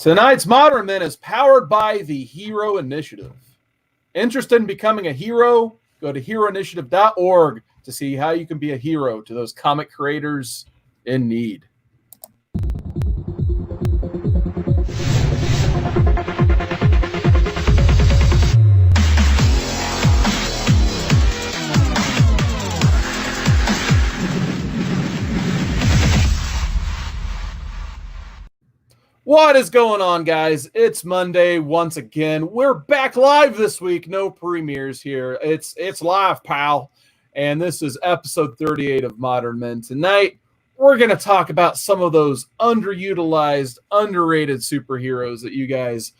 Tonight's Modern Men is powered by the Hero Initiative. Interested in becoming a hero? Go to heroinitiative.org to see how you can be a hero to those comic creators in need. What is going on, guys? It's Monday once again. We're back live this week. No premieres here. It's live, pal. And this is episode 38 of Modern Men. Tonight, we're going to talk about some of those underutilized, underrated superheroes that you guys,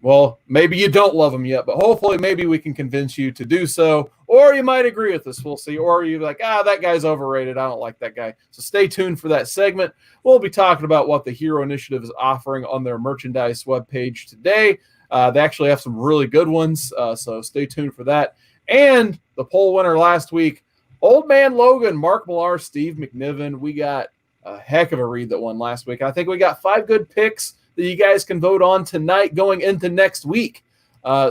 well, maybe you don't love them yet, but hopefully maybe we can convince you to do so. Or you might agree with us. We'll see. Or you're like, that guy's overrated. I don't like that guy. So stay tuned for that segment. We'll be talking about what the Hero Initiative is offering on their merchandise webpage today. They actually have some really good ones, so stay tuned for that. And the poll winner last week, Old Man Logan, Mark Millar, Steve McNiven. We got a heck of a read that won last week. I think we got 5 good picks that you guys can vote on tonight going into next week.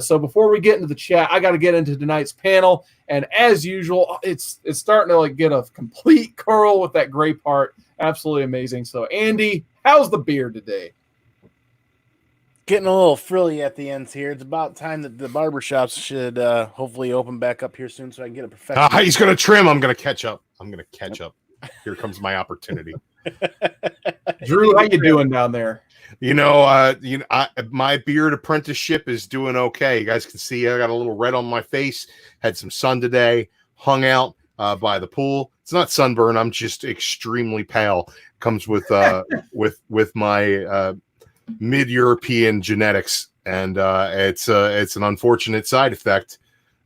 So before we get into the chat, I got to get into tonight's panel. And as usual, it's starting to get a complete curl with that gray part. Absolutely amazing. So, Andy, how's the beard today? Getting a little frilly at the ends here. It's about time that the barbershops should hopefully open back up here soon so I can get a professional. He's going to trim. I'm going to catch up. Here comes my opportunity. Drew, how you doing down there? My beard apprenticeship is doing okay. You guys can see I got a little red on my face. Had some sun today. Hung out by the pool. It's not sunburn. I'm just extremely pale. Comes with with my mid-European genetics, and it's an unfortunate side effect.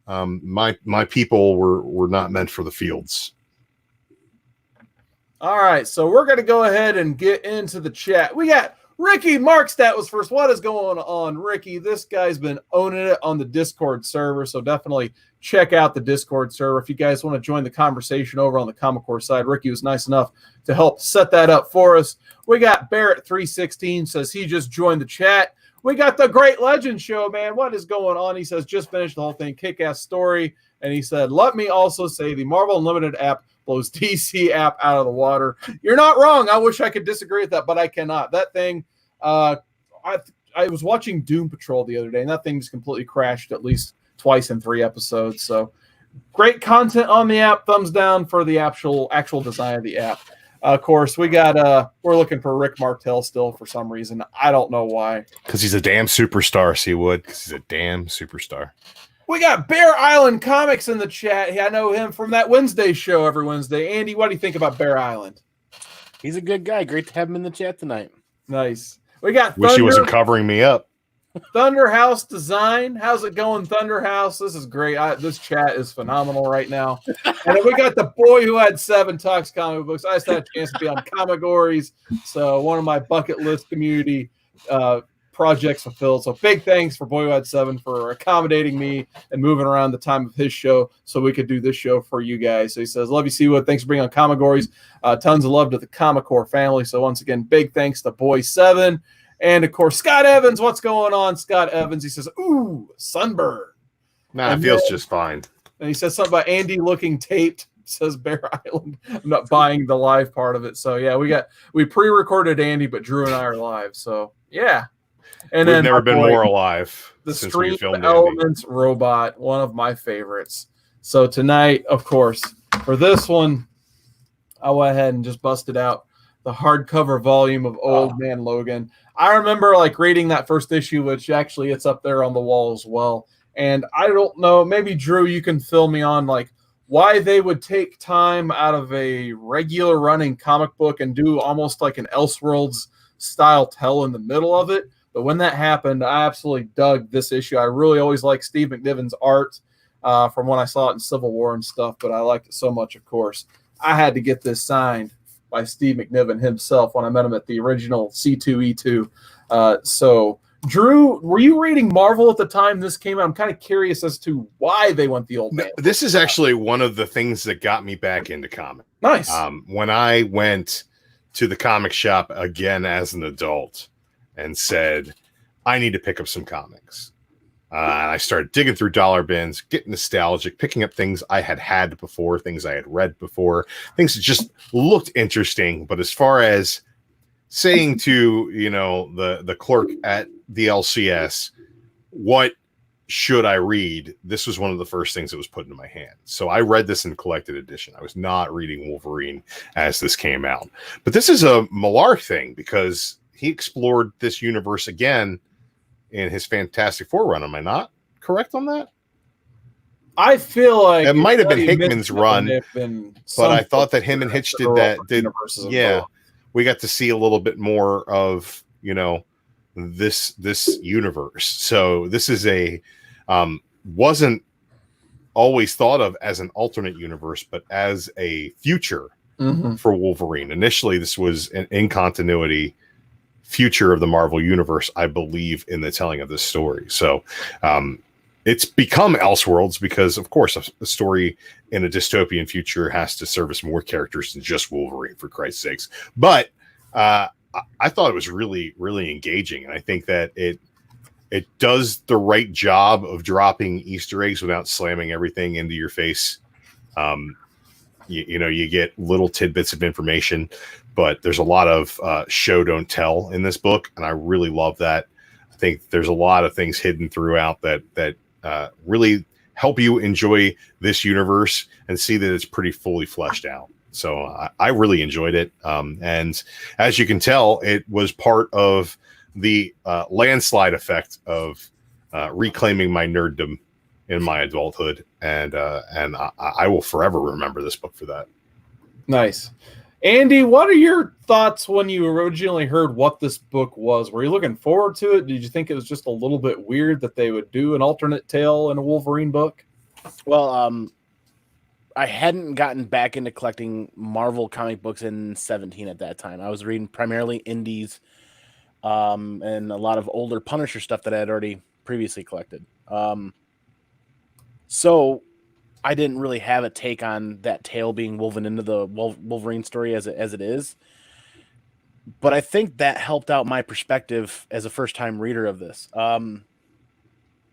My people were not meant for the fields. All right, so we're going to go ahead and get into the chat. We got Ricky Markstat was first. What is going on, Ricky? This guy's been owning it on the Discord server, so definitely check out the Discord server. If you guys want to join the conversation over on the comiccorps side, Ricky was nice enough to help set that up for us. We got Barrett316 says he just joined the chat. We got the Great Legend Show, man. What is going on? He says, just finished the whole thing. Kick-ass story. And he said, let me also say the Marvel Unlimited app blows DC app out of the water. You're not wrong. I wish I could disagree with that, but I cannot. That thing, I was watching Doom Patrol the other day, and that thing just completely crashed at least twice in 3 episodes. So great content on the app. Thumbs down for the actual design of the app. Of course, we got we're looking for Rick Martel still for some reason. I don't know why. Because he's a damn superstar, Seawood. Because he's a damn superstar. We got Bear Island Comics in the chat. I know him from that Wednesday show every Wednesday. Andy, what do you think about Bear Island? He's a good guy. Great to have him in the chat tonight. Nice. We got Wish he wasn't covering me up. Thunder House Design. How's it going, Thunder House? This is great. This chat is phenomenal right now. And then we got the boy who had 7 Talks comic books. I just had a chance to be on Comiccorps, so one of my bucket list community projects fulfilled. So big thanks for Boy Who Had 7 for accommodating me and moving around the time of his show so we could do this show for you guys. So he says, love you, Seawood. Thanks for being on Comiccorps. Tons of love to the comiccorps family. So once again, big thanks to Boy 7. And, of course, Scott Evans. What's going on, Scott Evans? He says, ooh, sunburn. Nah, it feels just fine. And he says something about Andy looking taped. Says Bear Island. I'm not buying the live part of it. So, yeah, we pre-recorded Andy, but Drew and I are live. So, yeah. And We've then never been more alive the since we Stream filmed Elements Andy. Robot, one of my favorites. So, tonight, of course, for this one, I went ahead and just busted out the hardcover volume of Old Man Logan. I remember reading that first issue, which actually it's up there on the wall as well. And I don't know, maybe Drew, you can fill me on why they would take time out of a regular running comic book and do almost like an Elseworlds style tell in the middle of it. But when that happened, I absolutely dug this issue. I really always liked Steve McNiven's art from when I saw it in Civil War and stuff, but I liked it so much, of course. I had to get this signed by Steve McNiven himself when I met him at the original C2E2. So, Drew, were you reading Marvel at the time this came out? I'm kind of curious as to why they went the old man. This is actually one of the things that got me back into comics. Nice. When I went to the comic shop again as an adult, and said, I need to pick up some comics. And I started digging through dollar bins, getting nostalgic, picking up things I had before, things I had read before, things that just looked interesting. But as far as saying to, the clerk at the LCS, what should I read? This was one of the first things that was put into my hand. So I read this in collected edition. I was not reading Wolverine as this came out. But this is a Millar thing because he explored this universe again in his Fantastic Four run. Am I not correct on that? I feel like it might have been Hickman's run, but I thought that him and Hitch did that. Yeah, we got to see a little bit more of this universe. So this is a wasn't always thought of as an alternate universe, but as a future for Wolverine. Initially, this was an in continuity future of the Marvel universe, I believe, in the telling of this story. So it's become Elseworlds because, of course, a story in a dystopian future has to service more characters than just Wolverine, for Christ's sakes. But I thought it was really, really engaging, and I think that it does the right job of dropping Easter eggs without slamming everything into your face. You get little tidbits of information, but there's a lot of show don't tell in this book, and I really love that. I think there's a lot of things hidden throughout that really help you enjoy this universe and see that it's pretty fully fleshed out. So I really enjoyed it, and as you can tell, it was part of the landslide effect of reclaiming my nerddom in my adulthood, and I will forever remember this book for that. Nice. Andy, what are your thoughts when you originally heard what this book was? Were you looking forward to it? Did you think it was just a little bit weird that they would do an alternate tale in a Wolverine book? Well, I hadn't gotten back into collecting Marvel comic books in 17 at that time. I was reading primarily indies and a lot of older Punisher stuff that I had already previously collected. So I didn't really have a take on that tale being woven into the Wolverine story as it is. But I think that helped out my perspective as a first-time reader of this.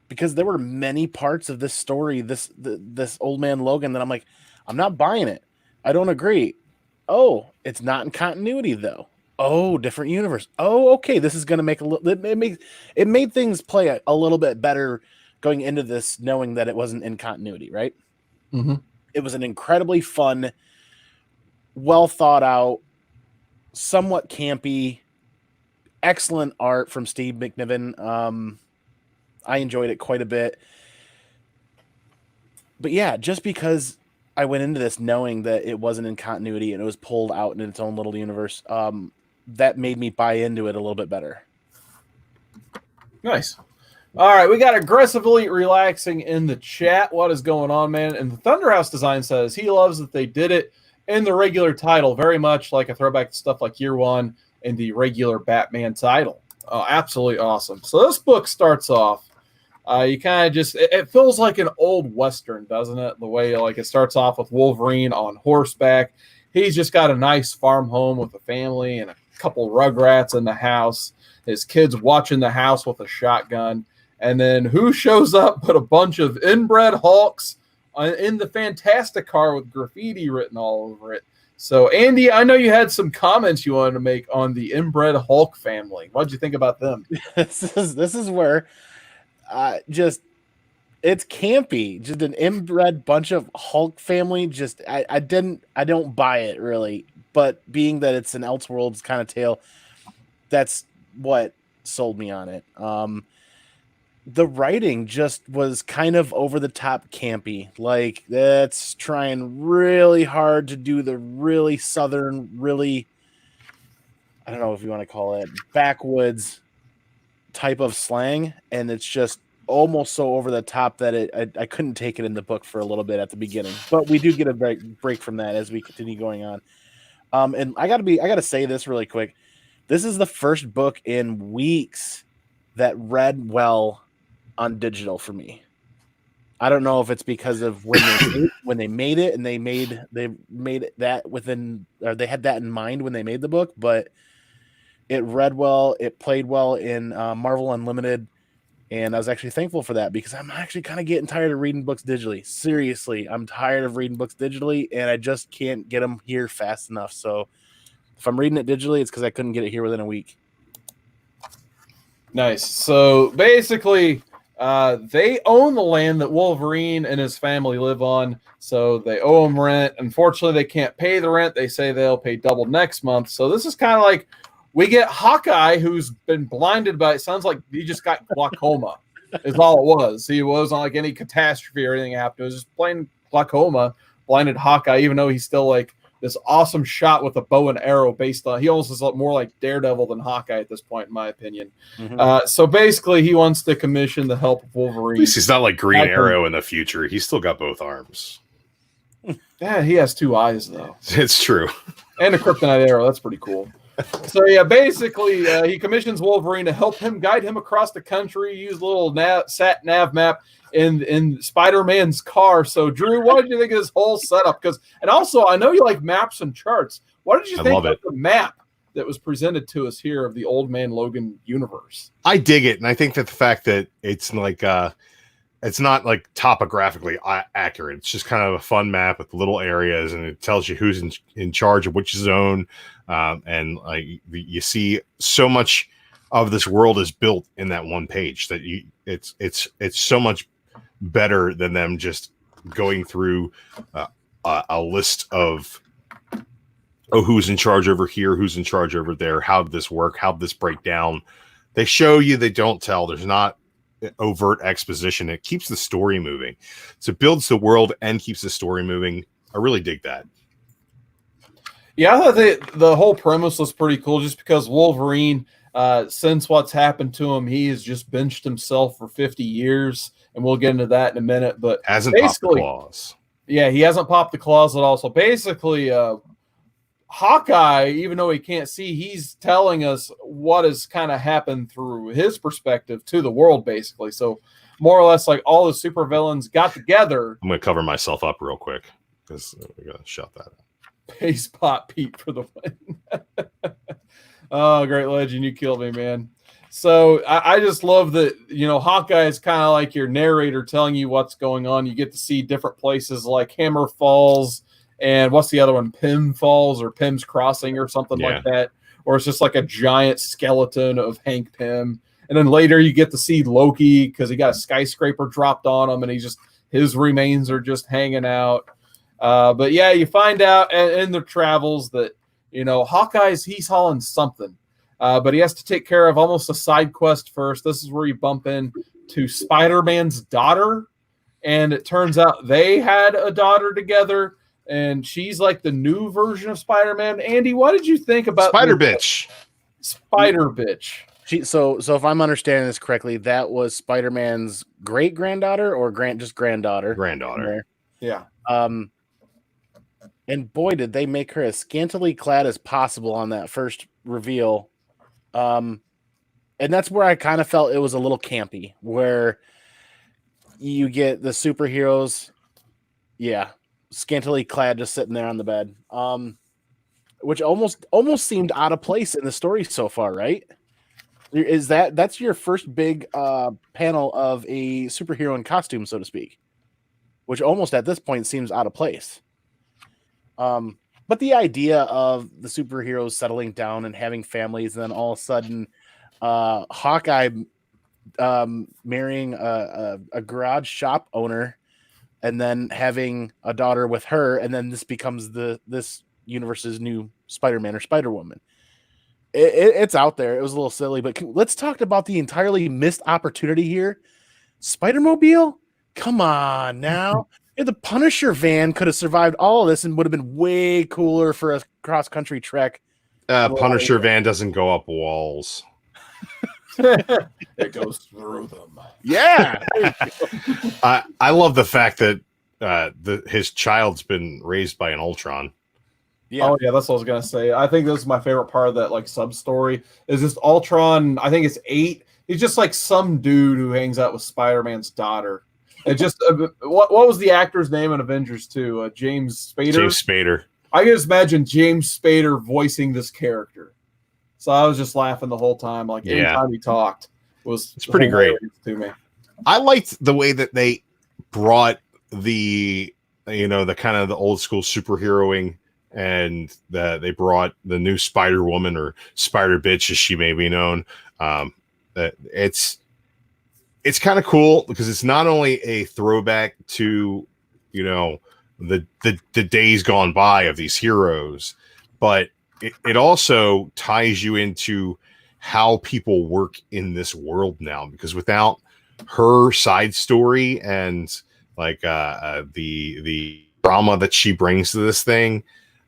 Because there were many parts of this story, this Old Man Logan, that I'm like, I'm not buying it. I don't agree. Oh, it's not in continuity, though. Oh, different universe. Oh, okay. This is going to make it made things play a little bit better going into this, knowing that it wasn't in continuity, right? Mm-hmm. It was an incredibly fun, well thought out, somewhat campy, excellent art from Steve McNiven. I enjoyed it quite a bit. But yeah, just because I went into this knowing that it wasn't in continuity and it was pulled out in its own little universe, that made me buy into it a little bit better. Nice. All right, we got aggressively relaxing in the chat. What is going on, man? And the Thunderhouse Design says he loves that they did it in the regular title, very much like a throwback to stuff like Year One in the regular Batman title. Oh, absolutely awesome. So this book starts off. You kind of just, it feels like an old Western, doesn't it? The way like it starts off with Wolverine on horseback. He's just got a nice farm home with a family and a couple Rugrats in the house. His kids watching the house with a shotgun. And then who shows up but a bunch of inbred Hulks in the Fantastic Car with graffiti written all over it. So, Andy, I know you had some comments you wanted to make on the inbred Hulk family. What did you think about them? This is where just it's campy. Just an inbred bunch of Hulk family. Just I don't buy it really. But being that it's an Elseworlds kind of tale, that's what sold me on it. The writing just was kind of over the top campy. Like that's trying really hard to do the really Southern, really, I don't know if you want to call it backwoods type of slang. And it's just almost so over the top that I couldn't take it in the book for a little bit at the beginning, but we do get a break from that as we continue going on. And I gotta say this really quick. This is the first book in weeks that read well on digital for me. I don't know if it's because of when they made it and they made that within, or they had that in mind when they made the book, but It read well. It played well in Marvel Unlimited. And I was actually thankful for that because I'm actually kind of getting tired of reading books digitally. Seriously, I'm tired of reading books digitally, and I just can't get them here fast enough. So if I'm reading it digitally, it's because I couldn't get it here within a week. Nice. So basically, they own the land that Wolverine and his family live on. So they owe him rent. Unfortunately, they can't pay the rent. They say they'll pay double next month. So this is kind of like we get Hawkeye, who's been blinded by it. Sounds like he just got glaucoma, is all it was. He wasn't like any catastrophe or anything happened. It was just plain glaucoma, blinded Hawkeye, even though he's still like this awesome shot with a bow and arrow based on, he almost is more like Daredevil than Hawkeye at this point, in my opinion. So basically, he wants to commission the help of Wolverine. At least he's not like Green Arrow in the future. He's still got both arms. Yeah, he has 2 eyes, though. It's true. And a kryptonite arrow. That's pretty cool. So, yeah, basically, he commissions Wolverine to help him guide him across the country, use a little sat nav map in Spider-Man's car. So, Drew, what did you think of this whole setup? And also, I know you like maps and charts. What did you think of the map that was presented to us here of the Old Man Logan universe? I dig it, and I think that the fact that it's like it's not like topographically accurate. It's just kind of a fun map with little areas, and it tells you who's in charge of which zone. And like you see, so much of this world is built in that one page that it's so much better than them just going through a list of who's in charge over here, who's in charge over there, how did this work, how did this break down. They show you, they don't tell. There's not overt exposition. It keeps the story moving. So it builds the world and keeps the story moving. I really dig that. Yeah, I thought the whole premise was pretty cool just because Wolverine, since what's happened to him, he has just benched himself for 50 years, and we'll get into that in a minute. But hasn't popped the claws. Yeah, he hasn't popped the claws at all. So basically, Hawkeye, even though he can't see, he's telling us what has kind of happened through his perspective to the world, basically. So more or less like all the supervillains got together. I'm going to cover myself up real quick because we're going to shut that up. Pace pot Pete for the win. Oh, great legend. You killed me, man. So I just love that, Hawkeye is kind of like your narrator telling you what's going on. You get to see different places like Hammer Falls and what's the other one? Pym Falls or Pym's Crossing or something like that. Or it's just like a giant skeleton of Hank Pym. And then later you get to see Loki because he got a skyscraper dropped on him and his remains are just hanging out. But yeah, you find out in their travels that, he's hauling something. But he has to take care of almost a side quest first. This is where you bump into Spider-Man's daughter. And it turns out they had a daughter together. And she's like the new version of Spider-Man. Andy, what did you think about Spider Bitch? Spider Bitch. So if I'm understanding this correctly, that was Spider-Man's great granddaughter or just granddaughter? Granddaughter. Yeah. And boy, did they make her as scantily clad as possible on that first reveal. And that's where I kind of felt it was a little campy, where you get the superheroes, scantily clad, just sitting there on the bed, which almost seemed out of place in the story so far, right? That's your first big panel of a superhero in costume, so to speak, which almost at this point seems out of place. But the idea of the superheroes settling down and having families, and then all of a sudden, Hawkeye marrying a garage shop owner, and then having a daughter with her, and then this becomes this universe's new Spider-Man or Spider-Woman. It's out there. It was a little silly, but let's talk about the entirely missed opportunity here. Spider-Mobile? Come on now. The Punisher van could have survived all of this and would have been way cooler for a cross-country trek. Punisher van doesn't go up walls. It goes through them. Yeah. I love the fact that his child's been raised by an Ultron. Yeah. Oh yeah, that's what I was gonna say. I think this is my favorite part of that sub story. Is this Ultron? I think it's 8. He's just like some dude who hangs out with Spider-Man's daughter. It just what was the actor's name in Avengers 2? James Spader. James Spader. I can just imagine James Spader voicing this character. So I was just laughing the whole time. Like anytime he talked it's pretty great to me. I liked the way that they brought the the kind of the old school superheroing, and that they brought the new Spider Woman, or Spider Bitch as she may be known. That it's kind of cool because it's not only a throwback to the days gone by of these heroes, but it also ties you into how people work in this world now, because without her side story and like the drama that she brings to this thing,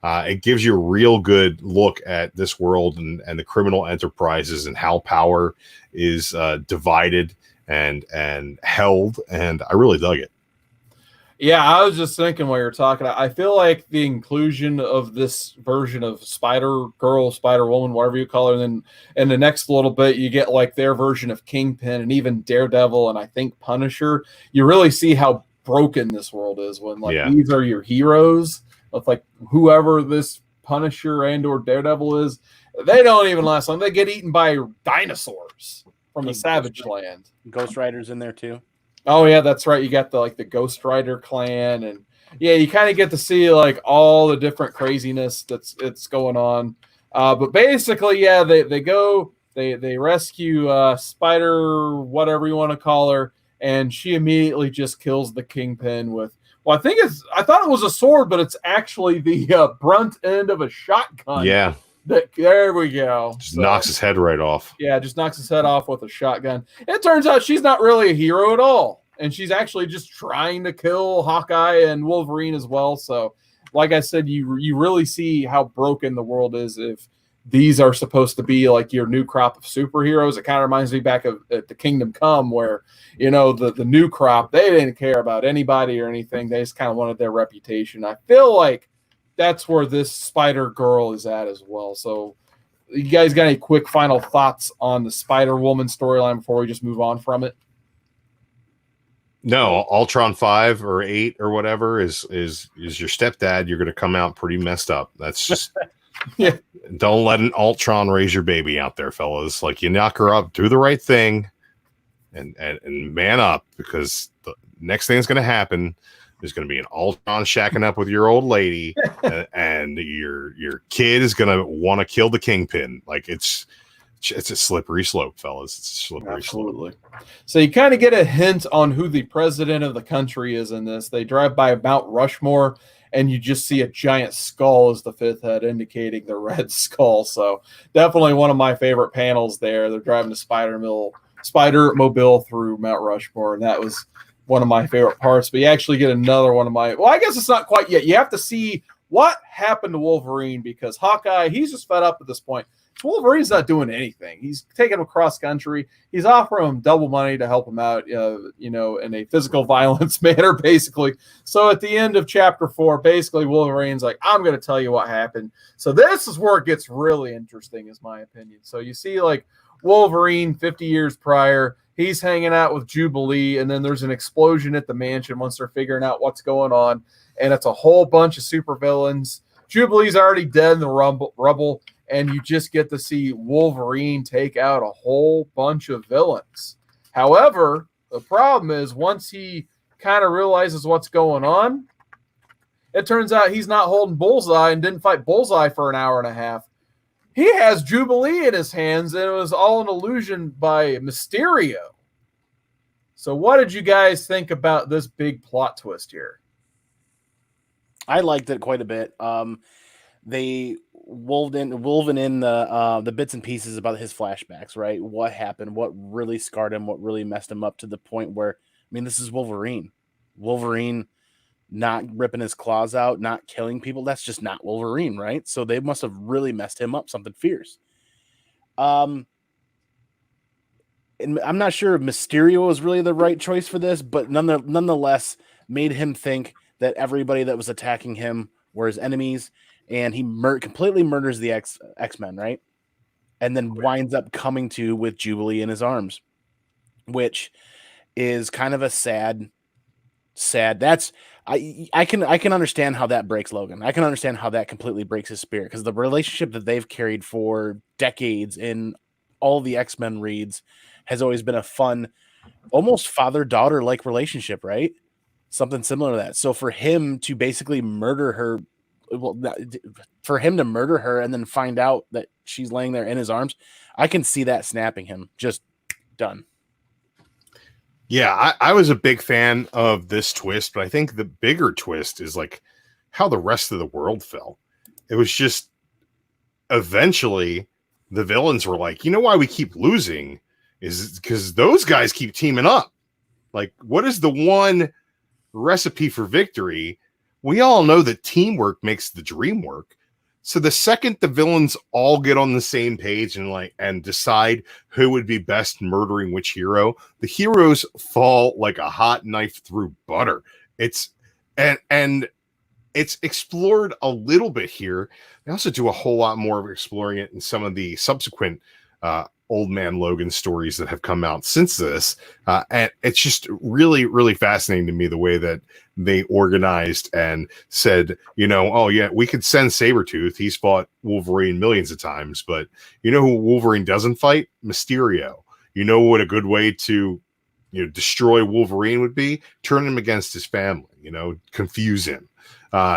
it gives you a real good look at this world and the criminal enterprises and how power is divided and held, and I really dug it. Yeah, I was just thinking while you're talking, I feel like the inclusion of this version of Spider Girl, Spider Woman, whatever you call her, and then in the next little bit, you get like their version of Kingpin and even Daredevil and I think Punisher. You really see how broken this world is when these are your heroes. With like whoever this Punisher and or Daredevil is, they don't even last long. They get eaten by dinosaurs from the Savage Land. Ghost Rider's in there too. Oh yeah, that's right. You got the Ghost Rider clan, and yeah, you kind of get to see like all the different craziness that's going on. But basically, yeah, they rescue Spider, whatever you want to call her, and she immediately just kills the Kingpin with. Well, I thought it was a sword, but it's actually the brunt end of a shotgun. Yeah. There we go. Just knocks his head right off. Yeah, just knocks his head off with a shotgun. It turns out she's not really a hero at all. And she's actually just trying to kill Hawkeye and Wolverine as well. So, like I said, you really see how broken the world is if these are supposed to be like your new crop of superheroes. It kind of reminds me back of the Kingdom Come, where, the new crop, they didn't care about anybody or anything. They just kind of wanted their reputation. I feel like that's where this Spider Girl is at as well. So you guys got any quick final thoughts on the Spider Woman storyline before we just move on from it? No, Ultron 5 or 8 or whatever is your stepdad. You're going to come out pretty messed up. That's just yeah. Don't let an Ultron raise your baby out there, fellas. Like, you knock her up, do the right thing, and man up, because the next thing that's going to happen. There's going to be an Ultron shacking up with your old lady, and your kid is going to want to kill the Kingpin. Like, it's a slippery slope, fellas. It's a slippery slope. So you kind of get a hint on who the president of the country is in this. They drive by Mount Rushmore, and you just see a giant skull as the fifth head, indicating the Red Skull. So definitely one of my favorite panels there. They're driving the Spider-Mobile through Mount Rushmore, and that was one of my favorite parts. But you actually get another one of my, well, I guess it's not quite yet. You have to see what happened to Wolverine, because Hawkeye, he's just fed up at this point. Wolverine's not doing anything. He's taking him across country. He's offering him double money to help him out, in a physical violence manner, basically. So at the end of chapter 4, basically Wolverine's like, I'm going to tell you what happened. So this is where it gets really interesting, is my opinion. So you see like Wolverine 50 years prior, he's hanging out with Jubilee, and then there's an explosion at the mansion once they're figuring out what's going on, and it's a whole bunch of supervillains. Jubilee's already dead in the rubble, and you just get to see Wolverine take out a whole bunch of villains. However, the problem is once he kind of realizes what's going on, it turns out he's not holding Bullseye and didn't fight Bullseye for an hour and a half. He has Jubilee in his hands, and it was all an illusion by Mysterio. So what did you guys think about this big plot twist here? I liked it quite a bit. They woven in the bits and pieces about his flashbacks, right? What happened, what really scarred him, what really messed him up to the point where, I mean, this is Wolverine. Wolverine not ripping his claws out, not killing people. That's just not Wolverine, right? So they must have really messed him up, something fierce. And I'm not sure if Mysterio was really the right choice for this, but nonetheless made him think that everybody that was attacking him were his enemies, and he completely murders the X-Men, right? And then winds up coming to with Jubilee in his arms, which is kind of a sad. I can understand how that breaks Logan. I can understand how that completely breaks his spirit, because the relationship that they've carried for decades in all the X-Men reads has always been a fun, almost father-daughter like relationship, right? Something similar to that. So for him to basically murder her, for him to murder her and then find out that she's laying there in his arms, I can see that snapping him. Just done. Yeah, I was a big fan of this twist, but I think the bigger twist is like how the rest of the world fell. It was just eventually the villains were like, you know why we keep losing is because those guys keep teaming up. Like, what is the one recipe for victory? We all know that teamwork makes the dream work. So the second the villains all get on the same page and decide who would be best murdering which hero, the heroes fall like a hot knife through butter. It's explored a little bit here. They also do a whole lot more of exploring it in some of the subsequent Old Man Logan stories that have come out since this. And it's just really, really fascinating to me the way that they organized and said, you know, oh yeah, we could send Sabretooth. He's fought Wolverine millions of times, but you know who Wolverine doesn't fight? Mysterio. You know what a good way to, you know, destroy Wolverine would be? Turn him against his family, you know, confuse him.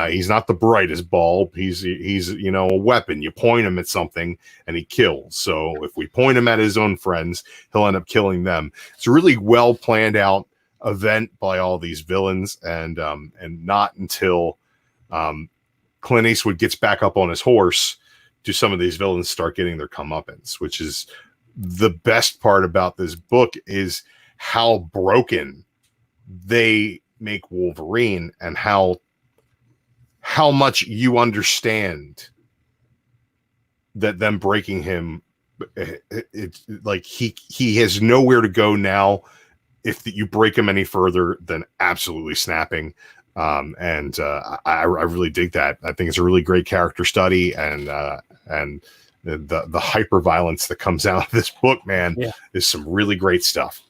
He's not the brightest bulb. He's you know, a weapon. You point him at something and he kills. So if we point him at his own friends, he'll end up killing them. It's a really well planned out event by all these villains, and not until Clint Eastwood gets back up on his horse do some of these villains start getting their comeuppance, which is the best part about this book, is how broken they make Wolverine and how much you understand that them breaking him, it's like he has nowhere to go now if you break him any further than absolutely snapping. I really dig that. I think it's a really great character study, and the hyper violence that comes out of this book, man, is some really great stuff.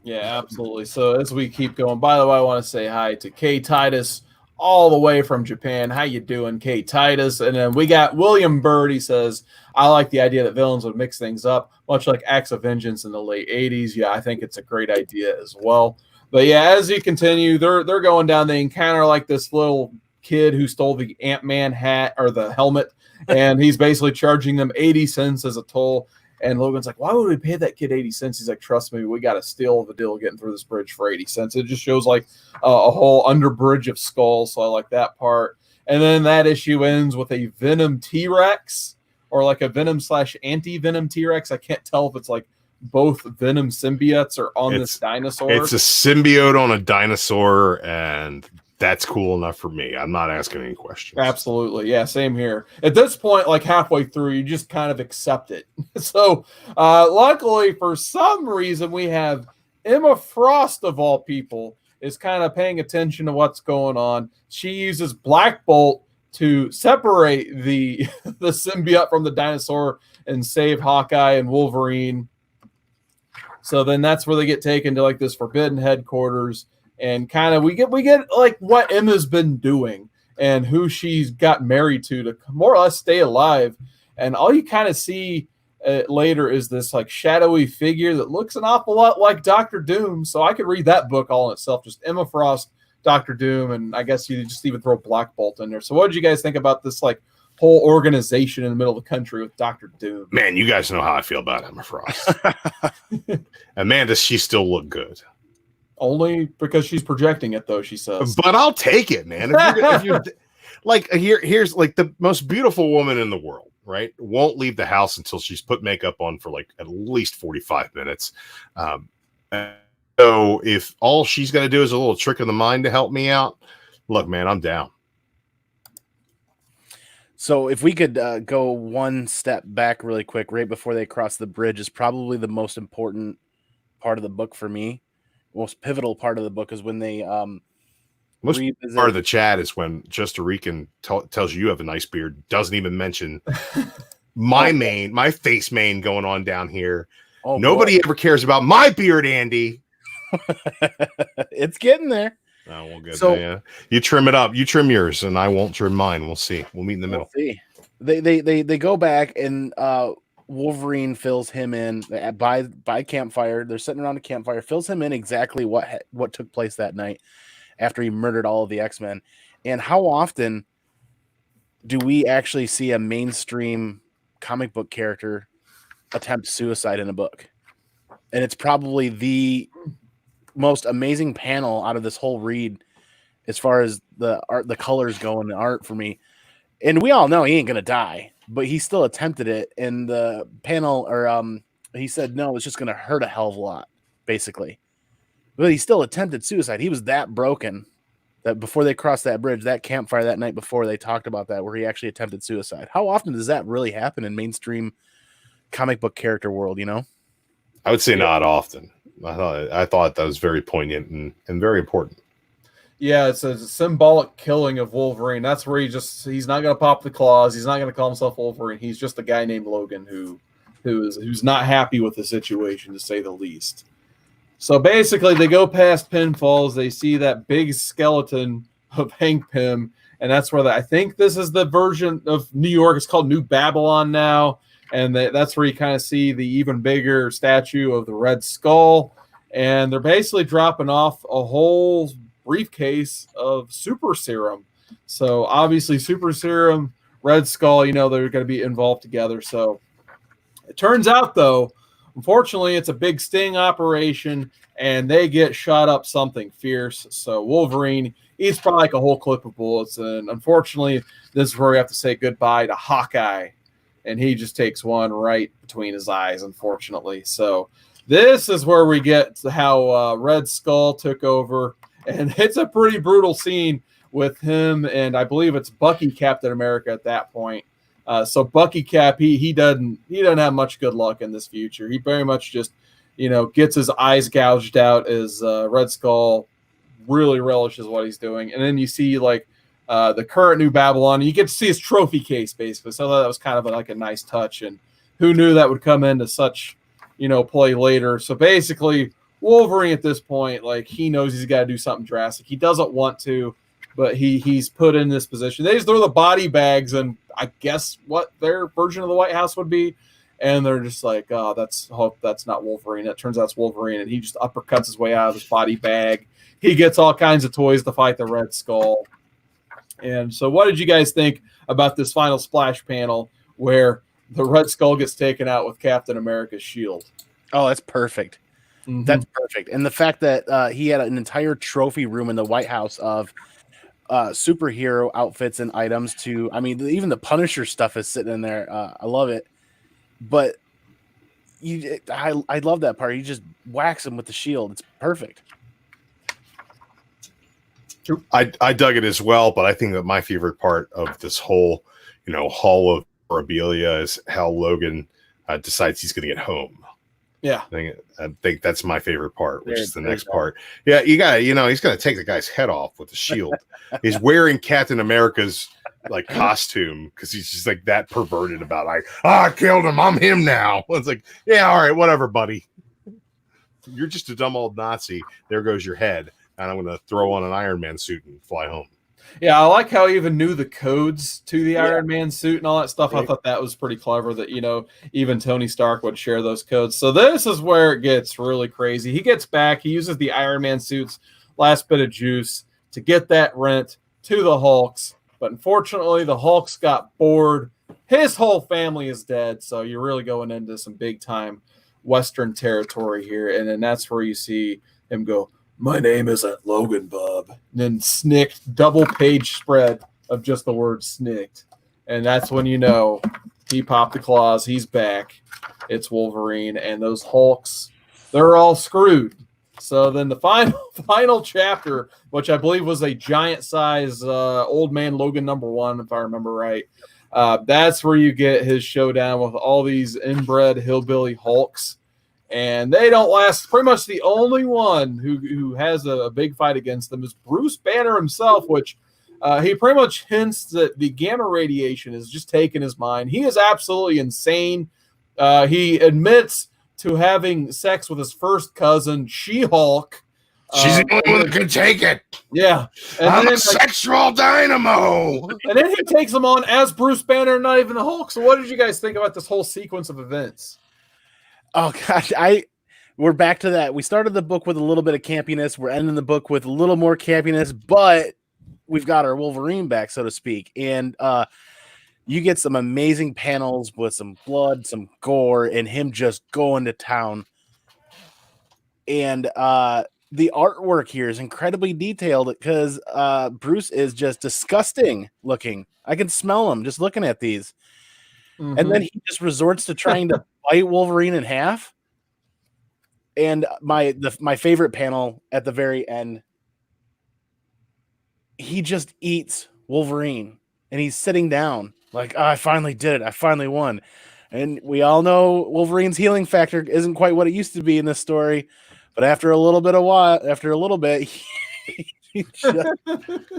Yeah, absolutely. So as we keep going, by the way, I want to say hi to Kay Titus, all the way from Japan. How you doing, Kay Titus? And then we got William Bird. He says, I like the idea that villains would mix things up, much like Acts of Vengeance in the late 80s. Yeah, I think it's a great idea as well. But yeah, as you continue, they're going down. They encounter like this little kid who stole the Ant-Man hat or the helmet, and he's basically charging them 80 cents as a toll. And Logan's like, why would we pay that kid 80 cents? He's like, trust me, we got to steal the deal getting through this bridge for 80 cents. It just shows like a whole underbridge of skulls. So I like that part. And then that issue ends with a Venom T-Rex, or like a Venom / anti-Venom T-Rex. I can't tell if it's like both Venom symbiotes are on this dinosaur. It's a symbiote on a dinosaur, and that's cool enough for me. I'm not asking any questions. Absolutely. Yeah, same here. At this point, like halfway through, you just kind of accept it. So luckily, for some reason, we have Emma Frost, of all people, is kind of paying attention to what's going on. She uses Black Bolt to separate the symbiote from the dinosaur and save Hawkeye and Wolverine. So then that's where they get taken to like this forbidden headquarters. And kind of we get like what Emma's been doing and who she's got married to more or less stay alive. And all you kind of see later is this like shadowy figure that looks an awful lot like Dr. Doom. So I could read that book all in itself, just Emma Frost, Dr. Doom, and I guess you just even throw Black Bolt in there. So what did you guys think about this like whole organization in the middle of the country with Dr. Doom? Man, you guys know how I feel about Emma Frost. Amanda, she still look good. Only because she's projecting it, though, she says. But I'll take it, man. If you're like, here's like the most beautiful woman in the world, right? Won't leave the house until she's put makeup on for like at least 45 minutes. So if all she's got to do is a little trick of the mind to help me out, look, man, I'm down. So if we could go one step back really quick, right before they cross the bridge, is probably the most important part of the book for me. Most pivotal part of the book is when they most part of the chat is when Just a Rican tells you have a nice beard, doesn't even mention my face mane going on down here. Nobody ever cares about my beard, Andy. It's getting there. No, we'll get So- there. Yeah. You trim it up. You trim yours, and I won't trim mine. We'll see. We'll meet in the middle. We'll see. They go back, and Wolverine fills him in by campfire. They're sitting around a campfire, fills him in exactly what took place that night after he murdered all of the X-Men. And how often do we actually see a mainstream comic book character attempt suicide in a book? And it's probably the most amazing panel out of this whole read as far as the art, the colors go, and the art for me. And we all know he ain't gonna die, but he still attempted it. And the panel, or he said no, it's just gonna hurt a hell of a lot, basically. But he still attempted suicide. He was that broken that before they crossed that bridge, that campfire that night before, they talked about that, where he actually attempted suicide. How often does that really happen in mainstream comic book character world? You know, I would say not often. I thought that was very poignant and very important. Yeah, it's a symbolic killing of Wolverine. That's where he's not going to pop the claws. He's not going to call himself Wolverine. He's just a guy named Logan who's not happy with the situation, to say the least. So basically, they go past Pinfalls. They see that big skeleton of Hank Pym, and that's where I think this is the version of New York. It's called New Babylon now, and that's where you kind of see the even bigger statue of the Red Skull, and they're basically dropping off a whole briefcase of super serum. So obviously super serum, Red Skull, they're going to be involved together. So it turns out, though, unfortunately, it's a big sting operation, and they get shot up something fierce. So Wolverine eats probably like a whole clip of bullets, and unfortunately, this is where we have to say goodbye to Hawkeye, and he just takes one right between his eyes, unfortunately. So this is where we get to how Red Skull took over. And it's a pretty brutal scene with him, and I believe it's Bucky Captain America at that point. So Bucky Cap, he doesn't have much good luck in this future. He very much just, gets his eyes gouged out as Red Skull really relishes what he's doing. And then you see the current New Babylon. You get to see his trophy case basically. So that was kind of like a nice touch. And who knew that would come into such, play later. So basically, Wolverine at this point, he knows he's got to do something drastic. He doesn't want to, but he's put in this position. They just throw the body bags and I guess what their version of the White House would be, and they're just like, oh, that's not Wolverine. It turns out it's Wolverine, and he just uppercuts his way out of his body bag. He gets all kinds of toys to fight the Red Skull. And so what did you guys think about this final splash panel where the Red Skull gets taken out with Captain America's shield? Oh, that's perfect. Mm-hmm. That's perfect. And the fact that he had an entire trophy room in the White House of superhero outfits and items even the Punisher stuff is sitting in there. I love it. But I love that part. You just whacks him with the shield. It's perfect. I dug it as well, but I think that my favorite part of this whole, Hall of Memorabilia is how Logan decides he's going to get home. Yeah, I think that's my favorite part, which is the next part. Yeah, you got he's going to take the guy's head off with the shield. He's wearing Captain America's costume because he's just that perverted about I killed him. I'm him now. It's yeah, all right, whatever, buddy. You're just a dumb old Nazi. There goes your head, and I'm going to throw on an Iron Man suit and fly home. Yeah, I like how he even knew the codes to the Iron Man suit and all that stuff. Right. I thought that was pretty clever that, even Tony Stark would share those codes. So this is where it gets really crazy. He gets back. He uses the Iron Man suit's last bit of juice to get that rent to the Hulks. But unfortunately, the Hulks got bored. His whole family is dead. So you're really going into some big-time Western territory here. And then that's where you see him go, "My name isn't Logan, bub." And then snicked, double page spread of just the word snicked. And that's when he popped the claws. He's back. It's Wolverine. And those Hulks, they're all screwed. So then the final chapter, which I believe was a giant size Old Man Logan #1, if I remember right. That's where you get his showdown with all these inbred hillbilly Hulks. And they don't last. Pretty much the only one who has a big fight against them is Bruce Banner himself, which he pretty much hints that the gamma radiation is just taking his mind. He is absolutely insane. He admits to having sex with his first cousin, She-Hulk, She's the only one that could take it. Yeah. And I'm then, a sexual dynamo. and then he takes him on as Bruce Banner, not even the Hulk. So what did you guys think about this whole sequence of events? Oh gosh, we're back to that. We started the book with a little bit of campiness. We're ending the book with a little more campiness, but we've got our Wolverine back, so to speak. And you get some amazing panels with some blood, some gore, and him just going to town. And the artwork here is incredibly detailed because Bruce is just disgusting looking. I can smell him just looking at these. Mm-hmm. And then he just resorts to trying to bite Wolverine in half. And my favorite panel at the very end, he just eats Wolverine and he's sitting down like, oh, I finally did it. I finally won. And we all know Wolverine's healing factor isn't quite what it used to be in this story. But after a little bit, he just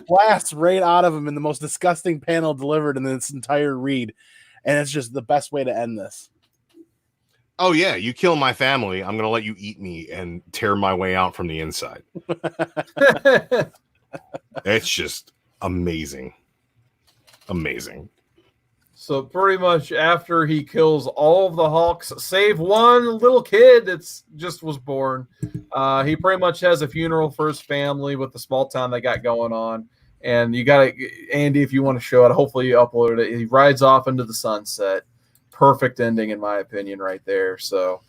blasts right out of him in the most disgusting panel delivered in this entire read. And it's just the best way to end this. Oh, yeah. You kill my family, I'm going to let you eat me and tear my way out from the inside. It's just amazing. Amazing. So pretty much after he kills all of the Hawks, save one little kid that's just was born, he pretty much has a funeral for his family with the small town they got going on. And you got to, Andy, if you want to show it, hopefully you upload it. He rides off into the sunset. Perfect ending, in my opinion, right there. So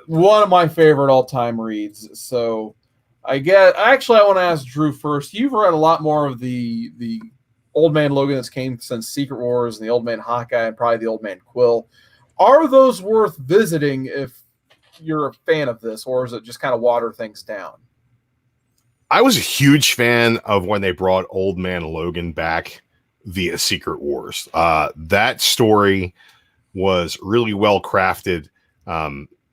one of my favorite all-time reads. So I want to ask Drew first. You've read a lot more of the Old Man Logan that's came since Secret Wars and the Old Man Hawkeye and probably the Old Man Quill. Are those worth visiting if you're a fan of this, or is it just kind of water things down? I was a huge fan of when they brought Old Man Logan back via Secret Wars. That story was really well crafted.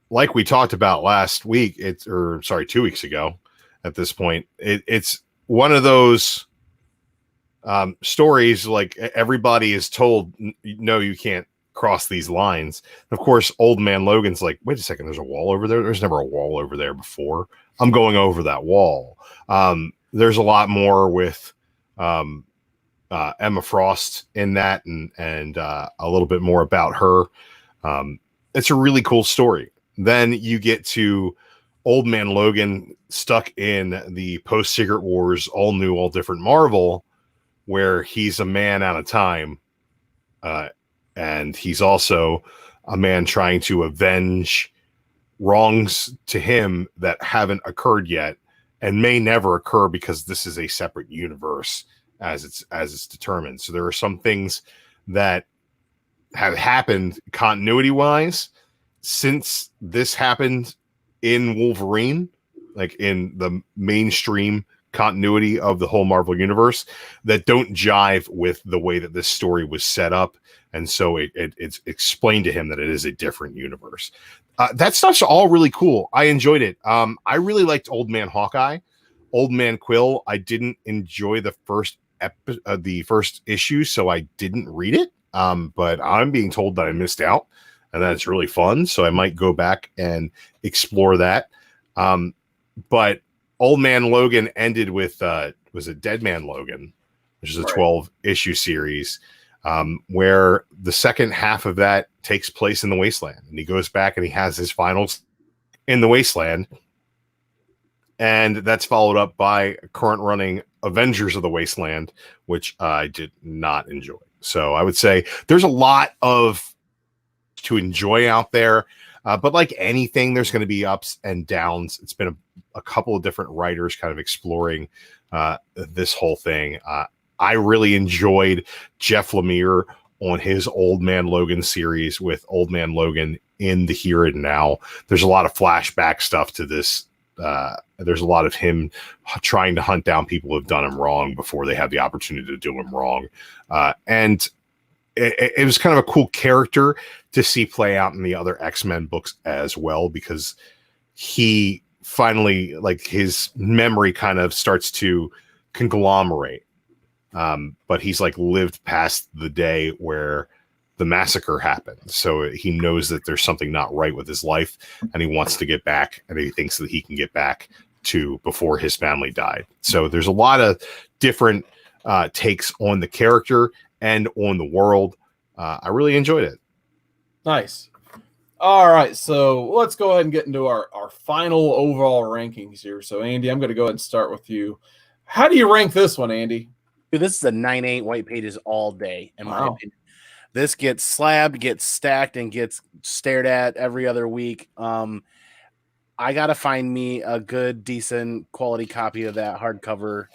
Like we talked about last week, 2 weeks ago at this point, it's one of those stories like everybody is told, no, you can't cross these lines. Of course, Old Man Logan's like, wait a second, there's a wall over there. There's never a wall over there before. I'm going over that wall. There's a lot more with Emma Frost in that, and a little bit more about her. It's a really cool story. Then you get to Old Man Logan stuck in the post-Secret Wars, all new, all different Marvel, where he's a man at a time. And he's also a man trying to avenge wrongs to him that haven't occurred yet and may never occur because this is a separate universe as it's determined. So there are some things that have happened continuity wise since this happened in Wolverine, like in the mainstream continuity of the whole Marvel universe, that don't jive with the way that this story was set up. And so it's explained to him that it is a different universe. That stuff's all really cool. I enjoyed it. I really liked Old Man Hawkeye. Old Man Quill, I didn't enjoy the first issue, so I didn't read it. But I'm being told that I missed out and that it's really fun. So I might go back and explore that. But Old Man Logan ended with, was it Dead Man Logan, which is a 12-issue series, where the second half of that takes place in the Wasteland. And he goes back and he has his finals in the Wasteland. And that's followed up by current running Avengers of the Wasteland, which I did not enjoy. So I would say there's a lot to enjoy out there. But like anything, there's going to be ups and downs. It's been a couple of different writers kind of exploring this whole thing. I really enjoyed Jeff Lemire on his Old Man Logan series with Old Man Logan in the here and now. There's a lot of flashback stuff to this. There's a lot of him trying to hunt down people who have done him wrong before they have the opportunity to do him wrong. And it was kind of a cool character to see play out in the other X-Men books as well, because he finally, like, his memory kind of starts to conglomerate. But he's like lived past the day where the massacre happened. So he knows that there's something not right with his life and he wants to get back, and he thinks that he can get back to before his family died. So there's a lot of different takes on the character and on the world. I really enjoyed it. Nice. All right, so let's go ahead and get into our final overall rankings here. So, Andy, I'm going to go ahead and start with you. How do you rank this one, Andy? Dude, this is a 9.8 white pages all day, in my opinion. This gets slabbed, gets stacked, and gets stared at every other week. I got to find me a good, decent quality copy of that hardcover.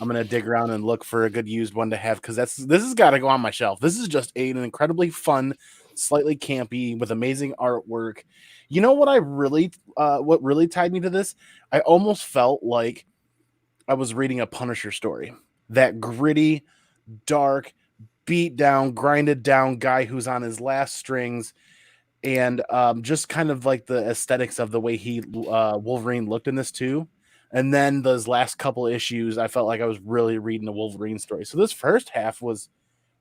I'm going to dig around and look for a good used one to have, because this has got to go on my shelf. This is just an incredibly fun, slightly campy with amazing artwork. You know what what really tied me to this? I almost felt like I was reading a Punisher story. That gritty, dark, beat down, grinded down guy who's on his last strings, and just kind of like the aesthetics of the way Wolverine looked in this too. And then those last couple issues, I felt like I was really reading a Wolverine story. So this first half was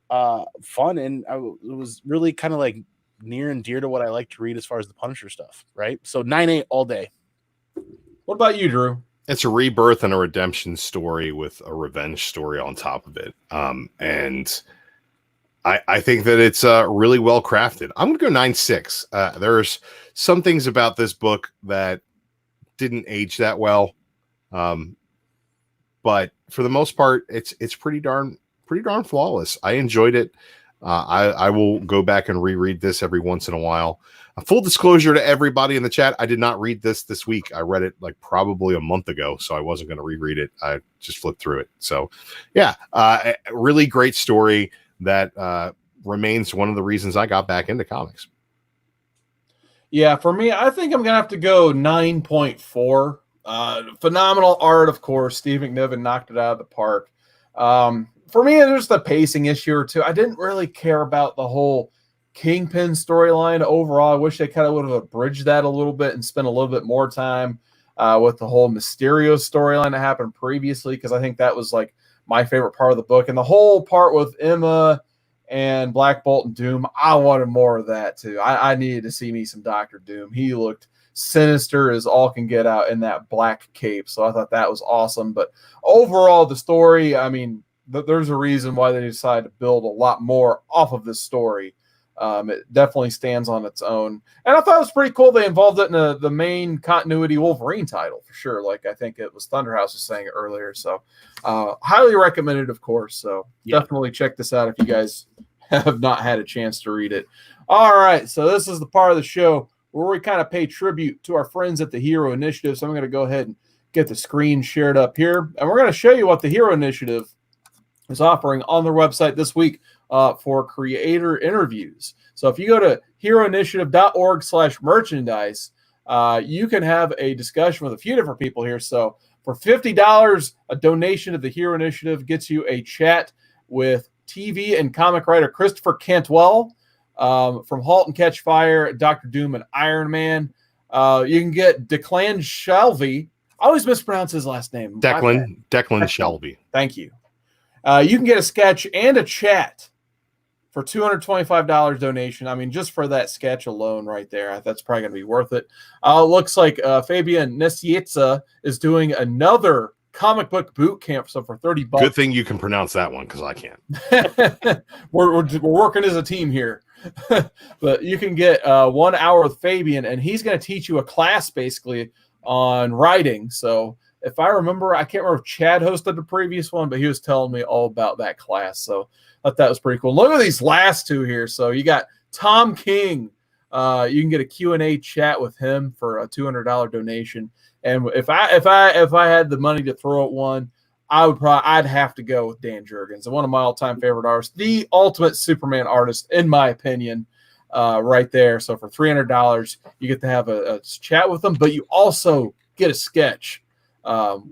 fun, and it was really kind of like near and dear to what I like to read as far as the Punisher stuff, right? So 9.8 all day. What about you, Drew? It's a rebirth and a redemption story with a revenge story on top of it. And I think that it's really well crafted. I'm going to go 9.6. There's some things about this book that didn't age that well. But for the most part, it's pretty darn flawless. I enjoyed it. I will go back and reread this every once in a while. Full disclosure to everybody in the chat, I did not read this week. I read it like probably a month ago, so I wasn't going to reread it. I just flipped through it. So yeah, a really great story that remains one of the reasons I got back into comics. Yeah, for me, I think I'm going to have to go 9.4. Phenomenal art, of course. Steve McNiven knocked it out of the park. For me, there's the pacing issue or two. I didn't really care about the whole Kingpin storyline overall. I wish they kind of would have abridged that a little bit and spent a little bit more time with the whole Mysterio storyline that happened previously, because I think that was like my favorite part of the book. And the whole part with Emma and Black Bolt and Doom, I wanted more of that too. I needed to see me some Dr. Doom. He looked sinister as all can get out in that black cape, so I thought that was awesome. But overall, the story, I mean, there's a reason why they decided to build a lot more off of this story. It definitely stands on its own, and I thought it was pretty cool they involved it in the main continuity Wolverine title for sure. Like I think it was Thunderhouse was saying it earlier. So highly recommended, of course. So definitely check this out if you guys have not had a chance to read it. All right, so this is the part of the show where we kind of pay tribute to our friends at the Hero Initiative. So I'm going to go ahead and get the screen shared up here, and we're going to show you what the Hero Initiative is offering on their website this week for creator interviews. So if you go to heroinitiative.org/merchandise, you can have a discussion with a few different people here. So for $50, a donation to the Hero Initiative gets you a chat with TV and comic writer Christopher Cantwell from Halt and Catch Fire, Dr. Doom, and Iron Man. You can get Declan Shelby. I always mispronounce his last name. Declan Shelby. Thank you. You can get a sketch and a chat for $225 donation. I mean, just for that sketch alone right there, that's probably going to be worth it. Looks like Fabian Nesietza is doing another comic book boot camp. So for $30. Good thing you can pronounce that one, because I can't. we're working as a team here. But you can get 1 hour with Fabian, and he's going to teach you a class basically on writing. So if I remember, I can't remember if Chad hosted the previous one, but he was telling me all about that class. So I thought that was pretty cool. Look at these last two here. So you got Tom King. You can get a Q&A chat with him for a $200 donation. And if I had the money to throw at one, I'd have to go with Dan Jurgens, one of my all-time favorite artists, the ultimate Superman artist, in my opinion, right there. So for $300, you get to have a chat with him, but you also get a sketch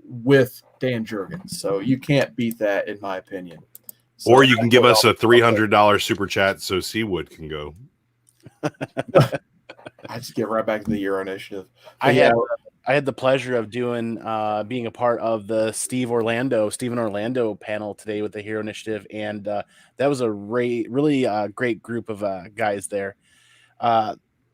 with Dan Jurgens. So you can't beat that, in my opinion. So or you can give us a $300 super chat so Seawood can go. I just get right back to the Hero Initiative. I had the pleasure of being a part of the Steven Orlando panel today with the Hero Initiative, and that was a really great group of guys there.